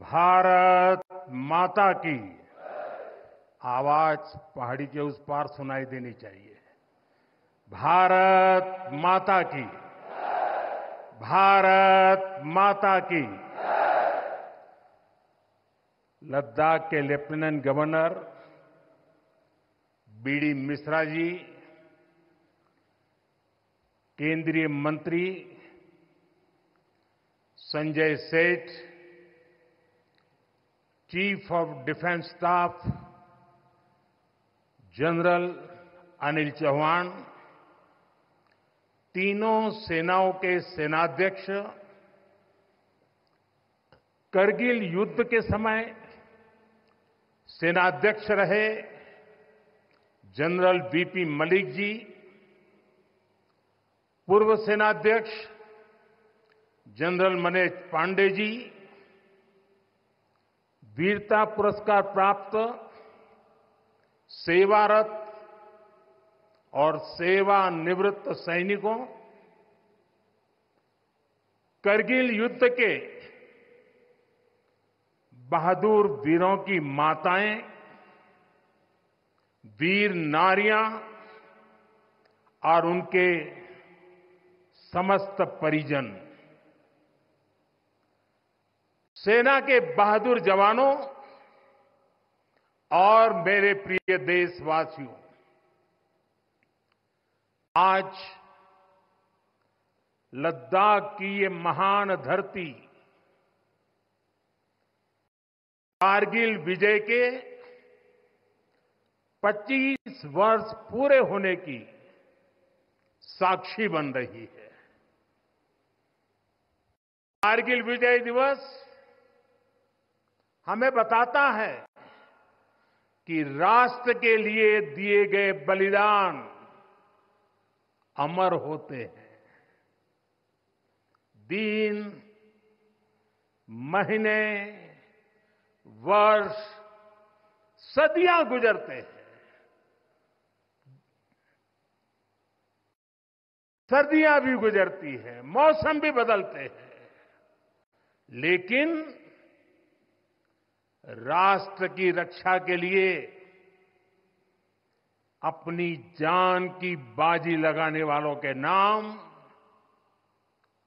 भारत माता की आवाज पहाड़ी के उस पार सुनाई देनी चाहिए। भारत माता की, भारत माता की। लद्दाख के lieutenant governor BD Mishra ji, केंद्रीय मंत्री Sanjay Seth, chief of defence staff general Anil Chauhan, तीनों सेनाओं के सेनाध्यक्ष, करगिल युद्ध के समय सेनाध्यक्ष रहे जनरल वीपी मलिक जी, पूर्व सेनाध्यक्ष जनरल मनोज पांडे जी, वीरता पुरस्कार प्राप्त सेवारत और सेवानिवृत्त सैनिकों, करगिल युद्ध के बहादुर वीरों की माताएं, वीर नारियां और उनके समस्त परिजन, सेना के बहादुर जवानों और मेरे प्रिय देशवासियों, आज लद्दाख की ये महान धरती कारगिल विजय के 25 वर्ष पूरे होने की साक्षी बन रही है। कारगिल विजय दिवस हमें बताता है कि राष्ट्र के लिए दिए गए बलिदान अमर होते हैं। दिन, महीने, वर्ष, सदियां गुजरते हैं, सर्दियां भी गुजरती है, मौसम भी बदलते हैं, लेकिन राष्ट्र की रक्षा के लिए अपनी जान की बाजी लगाने वालों के नाम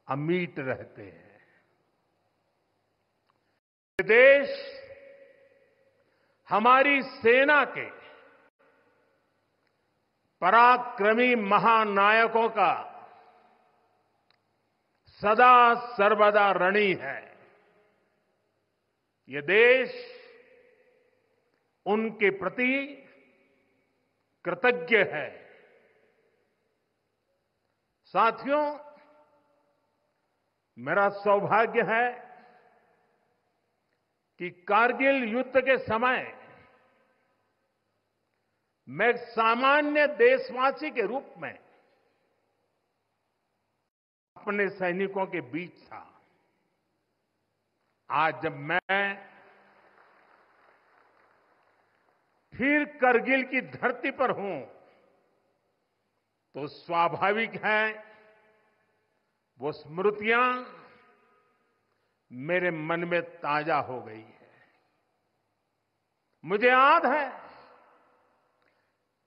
अमिट रहते हैं। ये देश हमारी सेना के पराक्रमी महानायकों का सदा सर्वदा ऋणी है। ये देश उनके प्रति कृतज्ञ है। साथियों, मेरा सौभाग्य है कि कारगिल युद्ध के समय मैं एक सामान्य देशवासी के रूप में अपने सैनिकों के बीच था। आज जब मैं फिर करगिल की धरती पर हूं, तो स्वाभाविक है वो स्मृतियां मेरे मन में ताजा हो गई है। मुझे याद है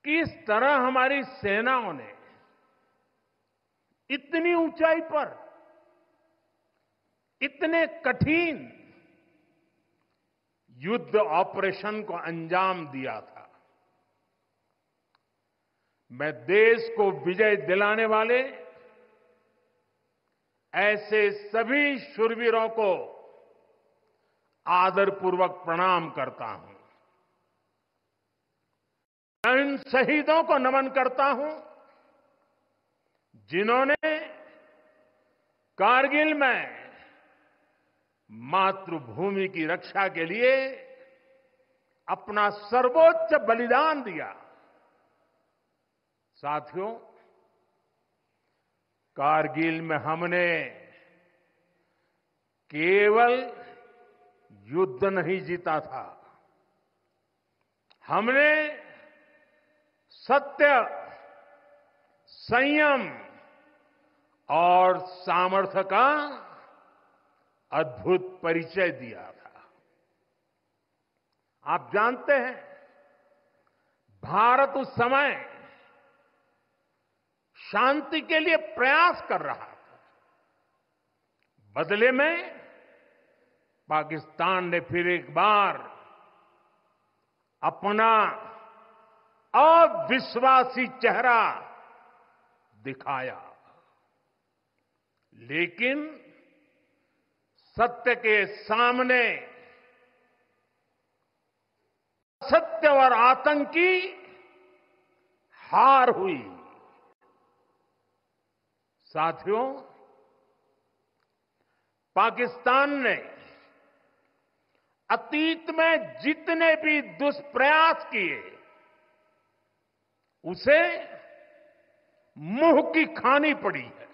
किस तरह हमारी सेनाओं ने इतनी ऊंचाई पर इतने कठिन युद्ध ऑपरेशन को अंजाम दिया था। मैं देश को विजय दिलाने वाले ऐसे सभी शूरवीरों को आदरपूर्वक प्रणाम करता हूं। मैं इन शहीदों को नमन करता हूं जिन्होंने कारगिल में मातृभूमि की रक्षा के लिए अपना सर्वोच्च बलिदान दिया। साथियों, कारगिल में हमने केवल युद्ध नहीं जीता था, हमने सत्य, संयम और सामर्थ्य का अद्भुत परिचय दिया था। आप जानते हैं, भारत उस समय शांति के लिए प्रयास कर रहा था। बदले में पाकिस्तान ने फिर एक बार अपना अविश्वासी चेहरा दिखाया। लेकिन सत्य के सामने असत्य और आतंक की हार हुई। साथियों, पाकिस्तान ने अतीत में जितने भी दुष्प्रयास किए, उसे मुंह की खानी पड़ी है।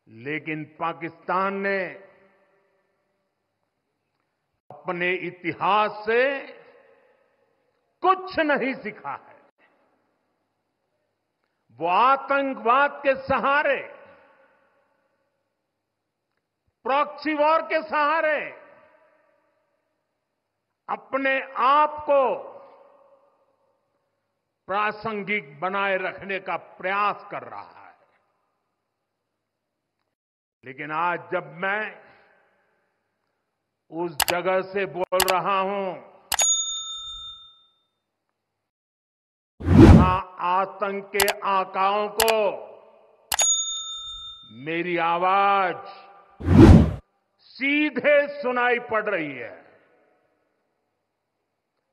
लेकिन पाकिस्तान ने अपने इतिहास से कुछ नहीं सीखा है। वो आतंकवाद के सहारे, प्रॉक्सी वॉर के सहारे अपने आप को प्रासंगिक बनाए रखने का प्रयास कर रहा है। लेकिन आज जब मैं उस जगह से बोल रहा हूं जहां आतंक के आकाओं को मेरी आवाज सीधे सुनाई पड़ रही है,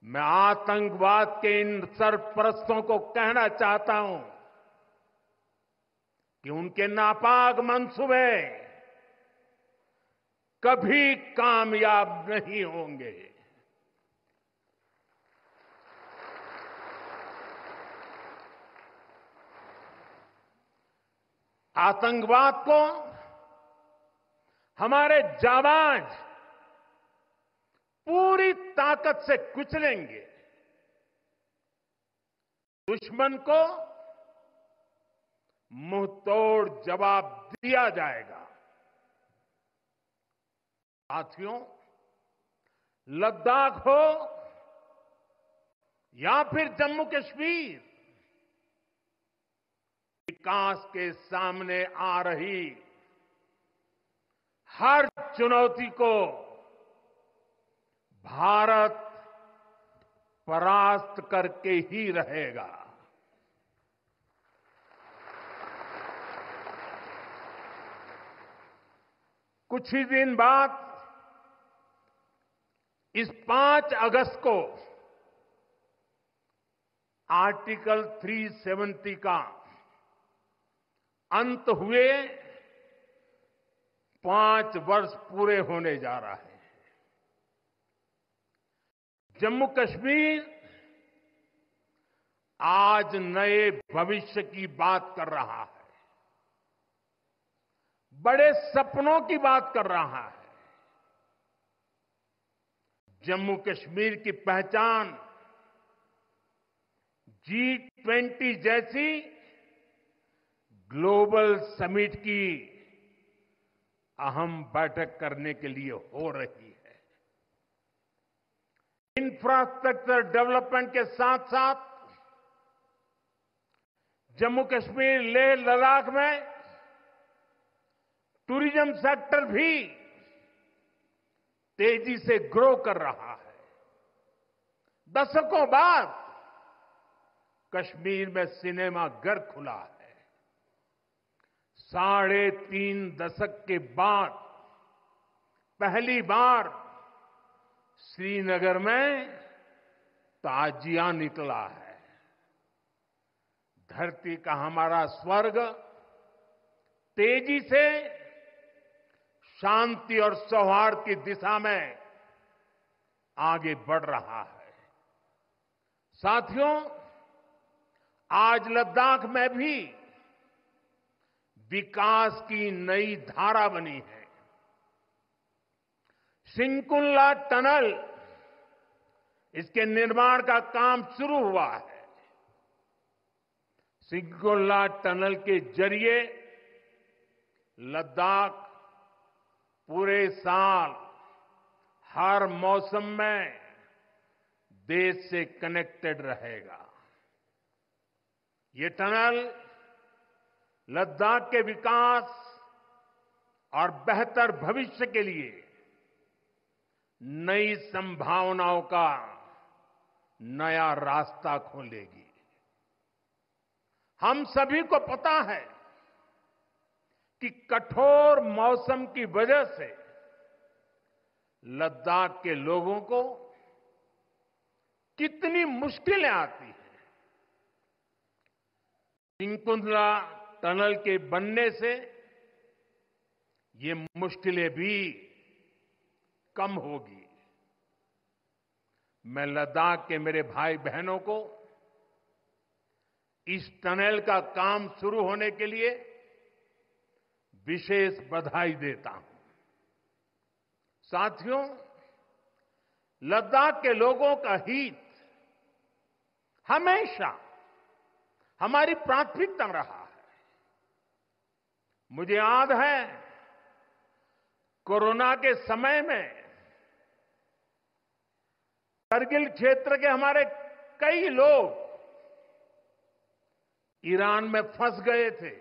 मैं आतंकवाद के इन सरपरस्तों को कहना चाहता हूं कि उनके नापाक मंसूबे कभी कामयाब नहीं होंगे। आतंकवाद को हमारे जाबाज पूरी ताकत से कुचलेंगे। दुश्मन को मुंहतोड़ जवाब दिया जाएगा। साथियों, लद्दाख हो या फिर जम्मू कश्मीर, विकास के सामने आ रही हर चुनौती को भारत परास्त करके ही रहेगा। कुछ ही दिन बाद इस 5 अगस्त को आर्टिकल 370 का अंत हुए 5 वर्ष पूरे होने जा रहा है। जम्मू कश्मीर आज नए भविष्य की बात कर रहा है, बड़े सपनों की बात कर रहा है। जम्मू कश्मीर की पहचान G20 जैसी ग्लोबल समिट की अहम बैठक करने के लिए हो रही है। इंफ्रास्ट्रक्चर डेवलपमेंट के साथ साथ जम्मू कश्मीर लेह लद्दाख में टूरिज्म सेक्टर भी तेजी से ग्रो कर रहा है। दशकों बाद कश्मीर में सिनेमा घर खुला है। 3.5 दशक के बाद पहली बार श्रीनगर में ताजिया निकला है। धरती का हमारा स्वर्ग तेजी से शांति और सौहार्द की दिशा में आगे बढ़ रहा है। साथियों, आज लद्दाख में भी विकास की नई धारा बनी है। सिंकुल्ला टनल, इसके निर्माण का काम शुरू हुआ है। सिंकुल्ला टनल के जरिए लद्दाख पूरे साल हर मौसम में देश से कनेक्टेड रहेगा। ये टनल लद्दाख के विकास और बेहतर भविष्य के लिए नई संभावनाओं का नया रास्ता खोलेगी। हम सभी को पता है कि कठोर मौसम की वजह से लद्दाख के लोगों को कितनी मुश्किलें आती हैं। सिंकुल्ला टनल के बनने से ये मुश्किलें भी कम होगी। मैं लद्दाख के मेरे भाई बहनों को इस टनल का काम शुरू होने के लिए विशेष बधाई देता हूं। साथियों, लद्दाख के लोगों का हित हमेशा हमारी प्राथमिकता रहा है। मुझे याद है कोरोना के समय में करगिल क्षेत्र के हमारे कई लोग ईरान में फंस गए थे।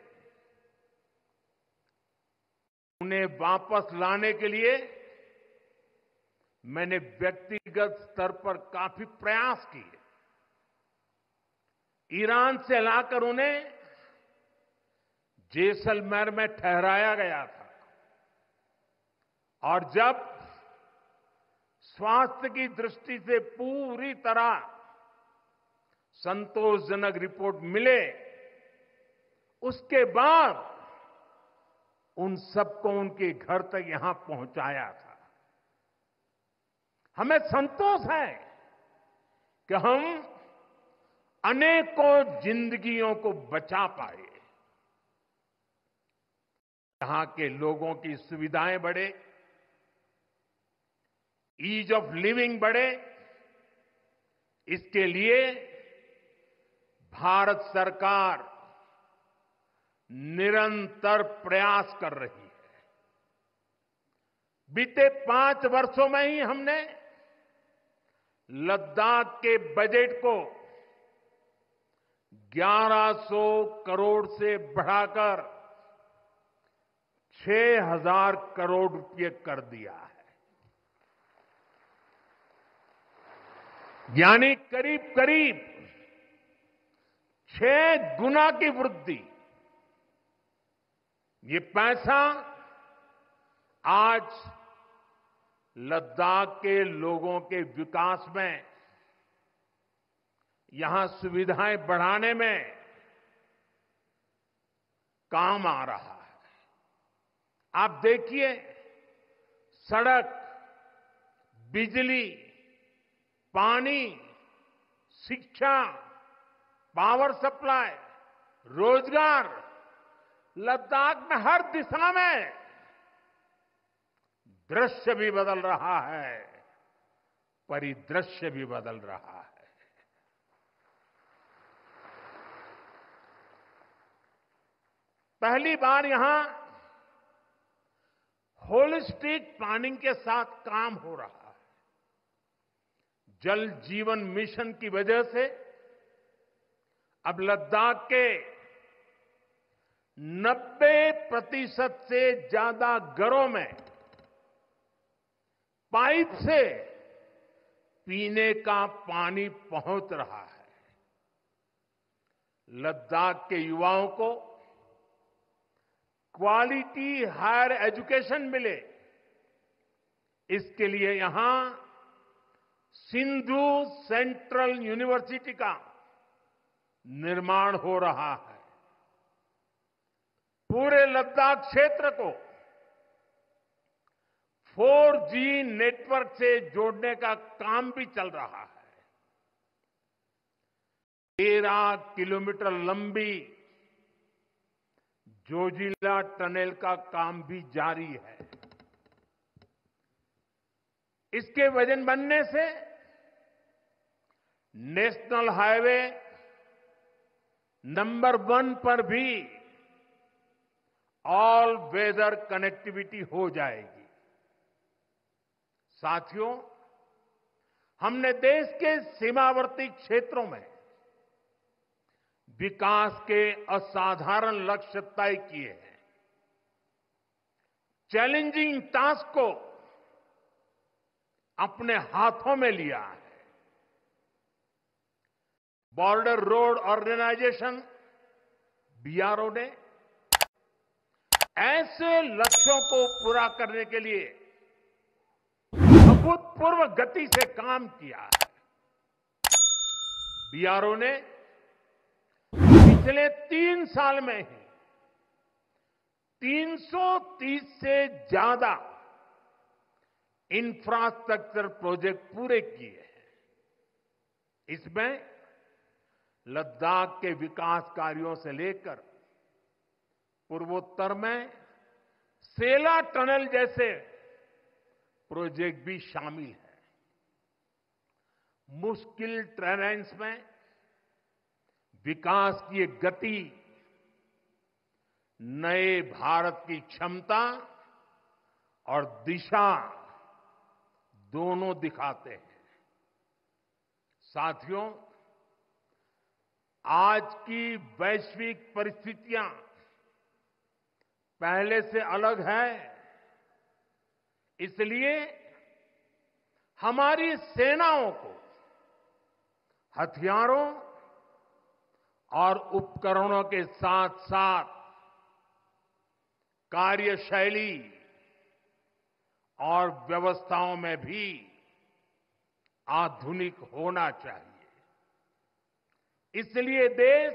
उन्हें वापस लाने के लिए मैंने व्यक्तिगत स्तर पर काफी प्रयास किए। ईरान से लाकर उन्हें जैसलमेर में ठहराया गया था और जब स्वास्थ्य की दृष्टि से पूरी तरह संतोषजनक रिपोर्ट मिले, उसके बाद उन सबको उनके घर तक यहां पहुंचाया था। हमें संतोष है कि हम अनेकों जिंदगियों को बचा पाए। यहां के लोगों की सुविधाएं बढ़े, ईज ऑफ लिविंग बढ़े, इसके लिए भारत सरकार निरंतर प्रयास कर रही है। बीते 5 वर्षों में ही हमने लद्दाख के बजट को 1100 करोड़ से बढ़ाकर 6000 करोड़ रुपए कर दिया है। यानी करीब करीब 6 गुना की वृद्धि। ये पैसा आज लद्दाख के लोगों के विकास में, यहां सुविधाएं बढ़ाने में काम आ रहा है। आप देखिए, सड़क, बिजली, पानी, शिक्षा, पावर सप्लाई, रोजगार, लद्दाख में हर दिशा में दृश्य भी बदल रहा है, परिदृश्य भी बदल रहा है। पहली बार यहां होलिस्टिक प्लानिंग के साथ काम हो रहा है। जल जीवन मिशन की वजह से अब लद्दाख के 90% से ज्यादा घरों में पाइप से पीने का पानी पहुंच रहा है। लद्दाख के युवाओं को क्वालिटी हायर एजुकेशन मिले, इसके लिए यहां सिंधु सेंट्रल यूनिवर्सिटी का निर्माण हो रहा है। पूरे लद्दाख क्षेत्र को 4G नेटवर्क से जोड़ने का काम भी चल रहा है। 13 किलोमीटर लंबी जोजिला टनल का काम भी जारी है। इसके वजन बनने से नेशनल हाईवे नंबर 1 पर भी ऑल वेदर कनेक्टिविटी हो जाएगी। साथियों, हमने देश के सीमावर्ती क्षेत्रों में विकास के असाधारण लक्ष्य तय किए हैं। चैलेंजिंग टास्क को अपने हाथों में लिया है। बॉर्डर रोड ऑर्गेनाइजेशन BRO ने ऐसे लक्ष्यों को पूरा करने के लिए अभूतपूर्व गति से काम किया है। BRO ने पिछले 3 साल में ही 330 से ज्यादा इंफ्रास्ट्रक्चर प्रोजेक्ट पूरे किए हैं। इसमें लद्दाख के विकास कार्यों से लेकर पूर्वोत्तर में सेला टनल जैसे प्रोजेक्ट भी शामिल है। मुश्किल टेरेन्स में विकास की एक गति नए भारत की क्षमता और दिशा दोनों दिखाते हैं। साथियों, आज की वैश्विक परिस्थितियां पहले से अलग है। इसलिए हमारी सेनाओं को हथियारों और उपकरणों के साथ साथ कार्यशैली और व्यवस्थाओं में भी आधुनिक होना चाहिए। इसलिए देश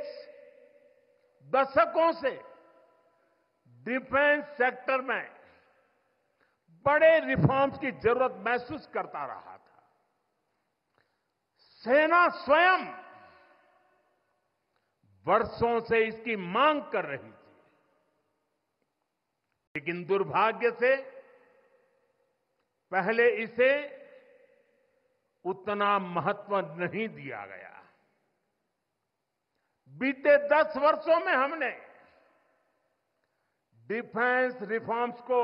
दशकों से डिफेंस सेक्टर में बड़े रिफॉर्म्स की जरूरत महसूस करता रहा था। सेना स्वयं वर्षों से इसकी मांग कर रही थी, लेकिन दुर्भाग्य से पहले इसे उतना महत्व नहीं दिया गया। बीते 10 वर्षों में हमने डिफेंस रिफॉर्म्स को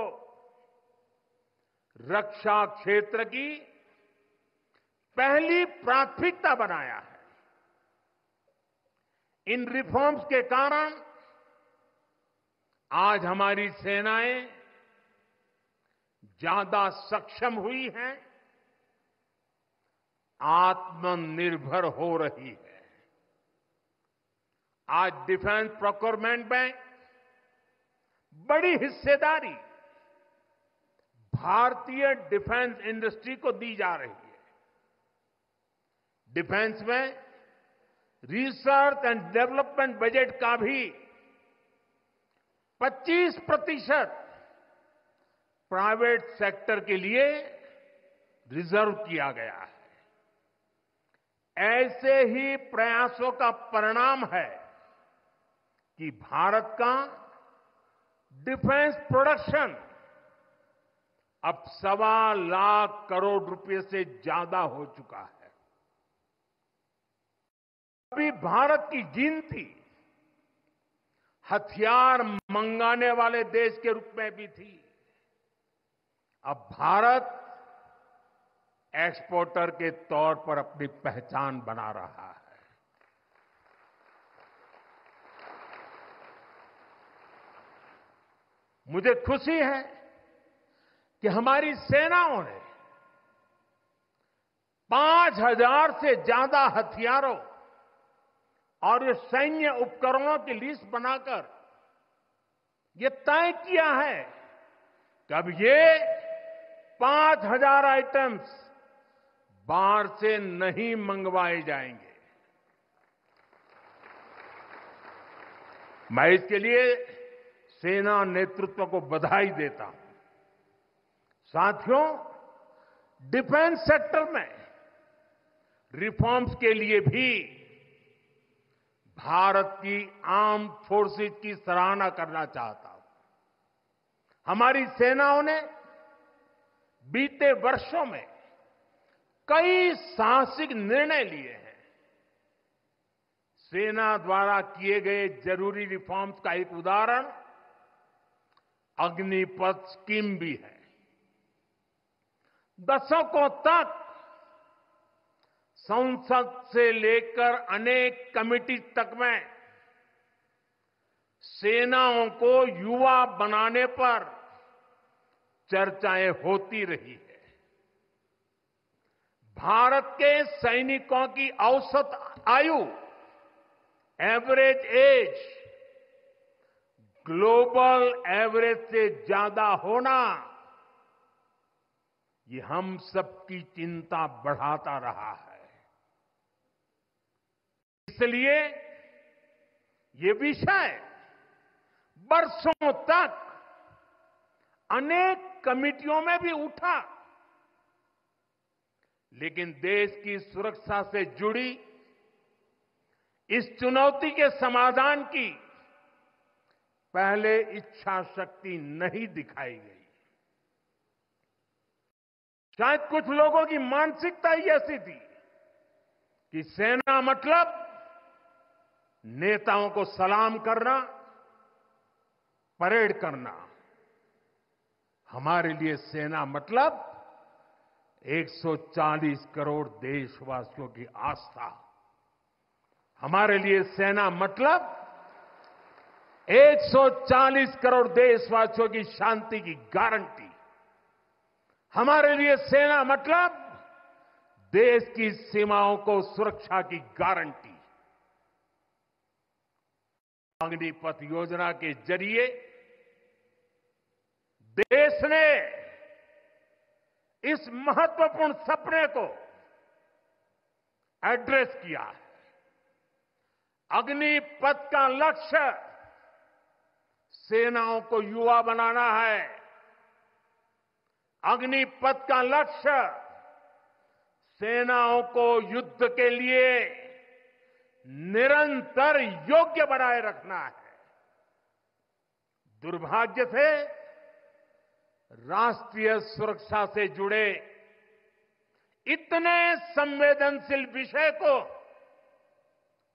रक्षा क्षेत्र की पहली प्राथमिकता बनाया है। इन रिफॉर्म्स के कारण आज हमारी सेनाएं ज्यादा सक्षम हुई हैं, आत्मनिर्भर हो रही है। आज डिफेंस प्रोक्योरमेंट में बड़ी हिस्सेदारी भारतीय डिफेंस इंडस्ट्री को दी जा रही है। डिफेंस में रिसर्च एंड डेवलपमेंट बजट का भी 25% प्राइवेट सेक्टर के लिए रिजर्व किया गया है। ऐसे ही प्रयासों का परिणाम है कि भारत का डिफेंस प्रोडक्शन अब 1.25 लाख करोड़ रुपए से ज्यादा हो चुका है। अभी भारत की गिनती हथियार मंगाने वाले देश के रूप में भी थी। अब भारत एक्सपोर्टर के तौर पर अपनी पहचान बना रहा है। मुझे खुशी है कि हमारी सेनाओं ने 5,000 से ज्यादा हथियारों और ये सैन्य उपकरणों की लिस्ट बनाकर ये तय किया है कि अब ये 5,000 आइटम्स बाहर से नहीं मंगवाए जाएंगे। मैं इसके लिए सेना नेतृत्व को बधाई देता हूं। साथियों, डिफेंस सेक्टर में रिफॉर्म्स के लिए भी भारत की आर्म्ड फोर्सेज की सराहना करना चाहता हूं। हमारी सेनाओं ने बीते वर्षों में कई साहसिक निर्णय लिए हैं। सेना द्वारा किए गए जरूरी रिफॉर्म्स का एक उदाहरण अग्निपथ स्कीम भी है। दशकों तक संसद से लेकर अनेक कमेटी तक में सेनाओं को युवा बनाने पर चर्चाएं होती रही है। भारत के सैनिकों की औसत आयु, एवरेज एज, ग्लोबल एवरेज से ज्यादा होना, ये हम सबकी चिंता बढ़ाता रहा है। इसलिए ये विषय वर्षों तक अनेक कमिटियों में भी उठा, लेकिन देश की सुरक्षा से जुड़ी इस चुनौती के समाधान की पहले इच्छा शक्ति नहीं दिखाई गई। शायद कुछ लोगों की मानसिकता ही ऐसी थी कि सेना मतलब नेताओं को सलाम करना, परेड करना। हमारे लिए सेना मतलब 140 करोड़ देशवासियों की आस्था। हमारे लिए सेना मतलब 140 करोड़ देशवासियों की शांति की गारंटी। हमारे लिए सेना मतलब देश की सीमाओं को सुरक्षा की गारंटी। अग्निपथ योजना के जरिए देश ने इस महत्वपूर्ण सपने को एड्रेस किया है। अग्निपथ का लक्ष्य सेनाओं को युवा बनाना है। अग्निपथ का लक्ष्य सेनाओं को युद्ध के लिए निरंतर योग्य बनाए रखना है। दुर्भाग्य से राष्ट्रीय सुरक्षा से जुड़े इतने संवेदनशील विषय को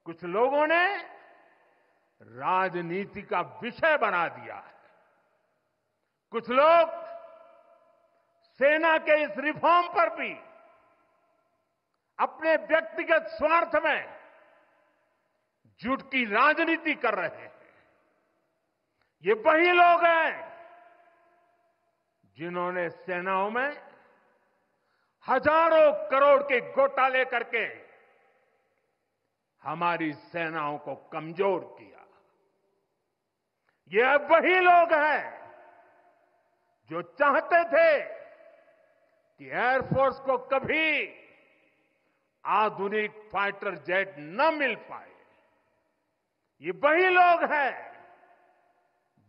कुछ लोगों ने राजनीति का विषय बना दिया है। कुछ लोग सेना के इस रिफॉर्म पर भी अपने व्यक्तिगत स्वार्थ में झूठ की राजनीति कर रहे हैं। ये वही लोग हैं जिन्होंने सेनाओं में हजारों करोड़ के घोटाले करके हमारी सेनाओं को कमजोर किया। ये वही लोग हैं जो चाहते थे कि एयरफोर्स को कभी आधुनिक फाइटर जेट न मिल पाए। ये वही लोग हैं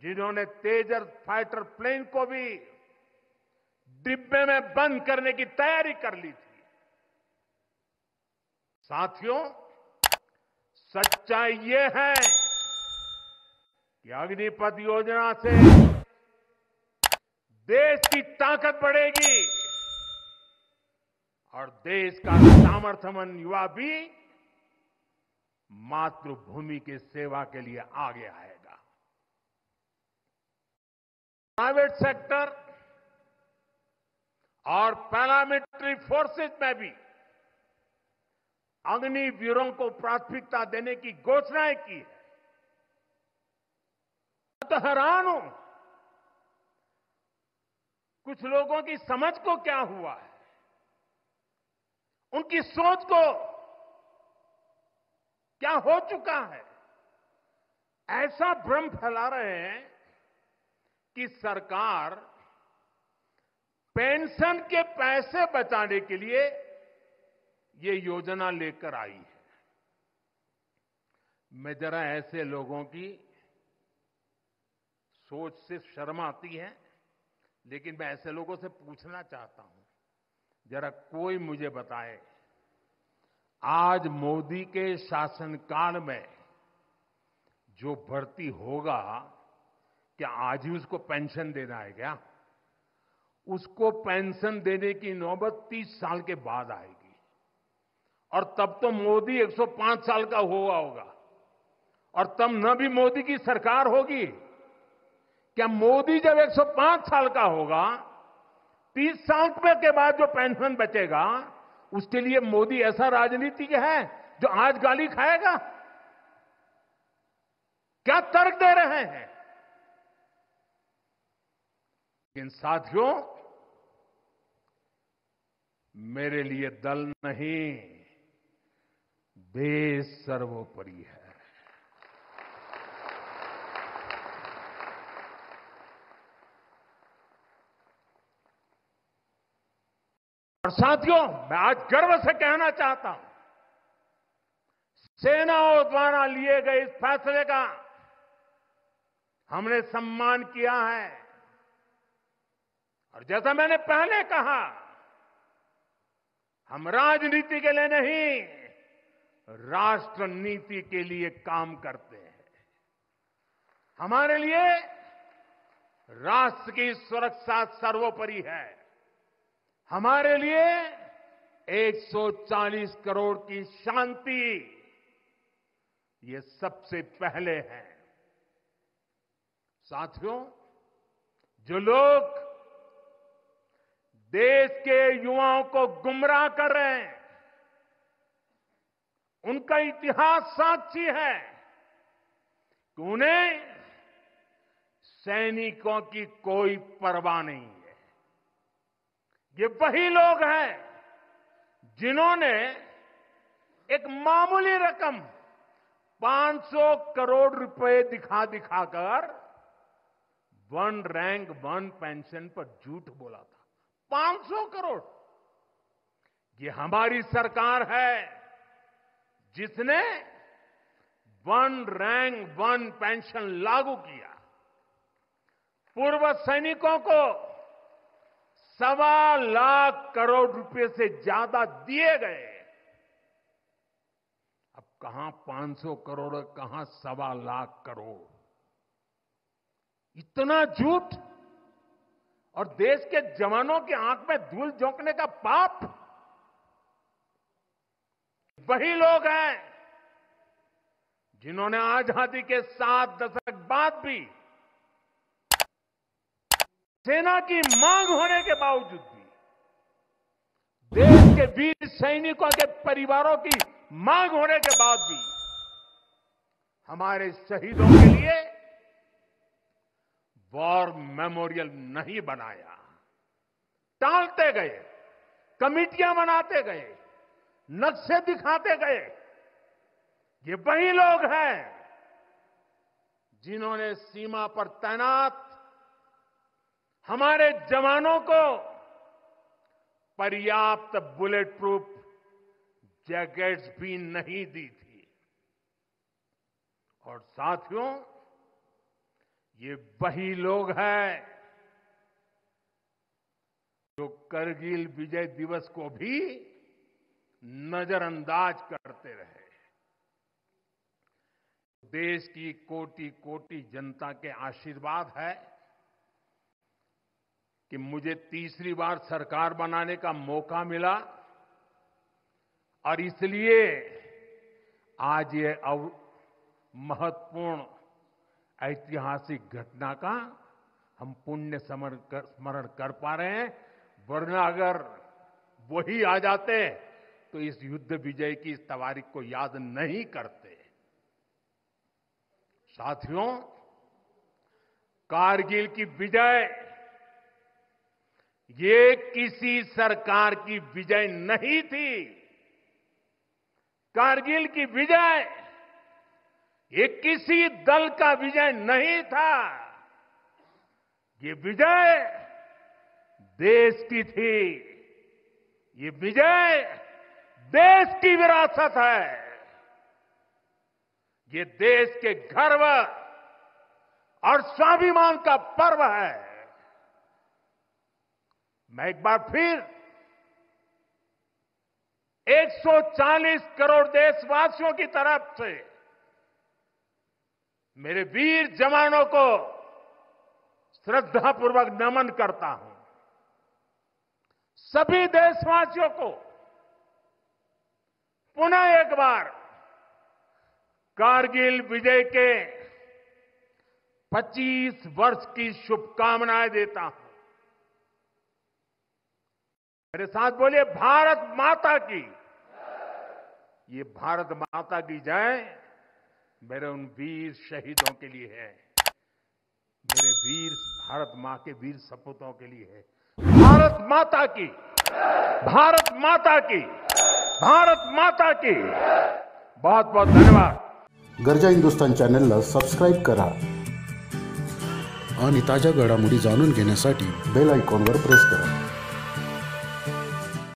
जिन्होंने तेजस फाइटर प्लेन को भी डिब्बे में बंद करने की तैयारी कर ली थी। साथियों, सच्चाई ये है कि अग्निपथ योजना से देश की ताकत बढ़ेगी और देश का सामर्थ्यवान युवा भी मातृभूमि की सेवा के लिए आगे आएगा। प्राइवेट सेक्टर और पैरामिलिट्री फोर्सेस में भी अग्निवीरों को प्राथमिकता देने की घोषणाएं की है। मैं तो हैरान हूं, कुछ लोगों की समझ को क्या हुआ है, उनकी सोच को क्या हो चुका है। ऐसा भ्रम फैला रहे हैं कि सरकार पेंशन के पैसे बचाने के लिए ये योजना लेकर आई है। मैं जरा ऐसे लोगों की सोच से शर्म आती है, लेकिन मैं ऐसे लोगों से पूछना चाहता हूं, जरा कोई मुझे बताए, आज मोदी के शासनकाल में जो भर्ती होगा, क्या आज ही उसको पेंशन देना है क्या? उसको पेंशन देने की नौबत 30 साल के बाद आएगी और तब तो मोदी 105 साल का हुआ होगा और तब न भी मोदी की सरकार होगी। क्या मोदी जब 105 साल का होगा, 30 साल के बाद जो पेंशन बचेगा, उसके लिए मोदी ऐसा राजनीतिक है जो आज गाली खाएगा? क्या तर्क दे रहे हैं? इन साथियों, मेरे लिए दल नहीं, देश सर्वोपरि है। और साथियों, मैं आज गर्व से कहना चाहता हूं, सेनाओं द्वारा लिए गए इस फैसले का हमने सम्मान किया है। और जैसा मैंने पहले कहा, हम राजनीति के लिए नहीं, राष्ट्र नीति के लिए काम करते हैं। हमारे लिए राष्ट्र की सुरक्षा सर्वोपरि है। हमारे लिए 140 करोड़ की शांति ये सबसे पहले है। साथियों, जो लोग देश के युवाओं को गुमराह कर रहे हैं, उनका इतिहास साक्षी है कि उन्हें सैनिकों की कोई परवाह नहीं है। ये वही लोग हैं जिन्होंने एक मामूली रकम 500 करोड़ रुपए दिखाकर वन रैंक वन पेंशन पर झूठ बोला था। 500 करोड़। ये हमारी सरकार है जिसने वन रैंक वन पेंशन लागू किया। पूर्व सैनिकों को 1.25 लाख करोड़ रुपए से ज्यादा दिए गए। अब कहां 500 करोड़, कहां 1.25 लाख करोड़। इतना झूठ और देश के जवानों की आंख में धूल झोंकने का पाप। वही लोग हैं जिन्होंने आजादी के 7 दशक बाद भी सेना की मांग होने के बावजूद भी, देश के वीर सैनिकों के परिवारों की मांग होने के बाद भी हमारे शहीदों के लिए वॉर मेमोरियल नहीं बनाया। टालते गए, कमिटियां बनाते गए, नक्शे दिखाते गए। ये वही लोग हैं जिन्होंने सीमा पर तैनात हमारे जवानों को पर्याप्त बुलेट प्रूफ जैकेट्स भी नहीं दी थी। और साथियों, ये वही लोग हैं जो करगिल विजय दिवस को भी नजरअंदाज करते रहे। देश की कोटि कोटि जनता के आशीर्वाद है कि मुझे तीसरी बार सरकार बनाने का मौका मिला और इसलिए आज ये महत्वपूर्ण ऐतिहासिक घटना का हम पुण्य स्मरण कर पा रहे हैं। वरना अगर वही आ जाते तो इस युद्ध विजय की इस तारीख को याद नहीं करते। साथियों, कारगिल की विजय ये किसी सरकार की विजय नहीं थी। कारगिल की विजय ये किसी दल का विजय नहीं था। ये विजय देश की थी। ये विजय देश की विरासत है। ये देश के गर्व और स्वाभिमान का पर्व है। मैं एक बार फिर 140 करोड़ देशवासियों की तरफ से मेरे वीर जवानों को श्रद्धापूर्वक नमन करता हूं। सभी देशवासियों को पुनः एक बार कारगिल विजय के 25 वर्ष की शुभकामनाएं देता हूं। मेरे साथ बोलिए, भारत माता की। ये भारत माता की जय मेरे उन वीर शहीदों के लिए है, मेरे वीर भारत मां के वीर सपूतों के लिए है। भारत माता की, भारत माता की, भारत माता की। बहुत बहुत धन्यवाद। गरजा हिंदुस्तान चॅनलला सबस्क्राईब करा आणि ताज्या घडामोडी जाणून घेण्यासाठी बेल आयकॉनवर प्रेस करा।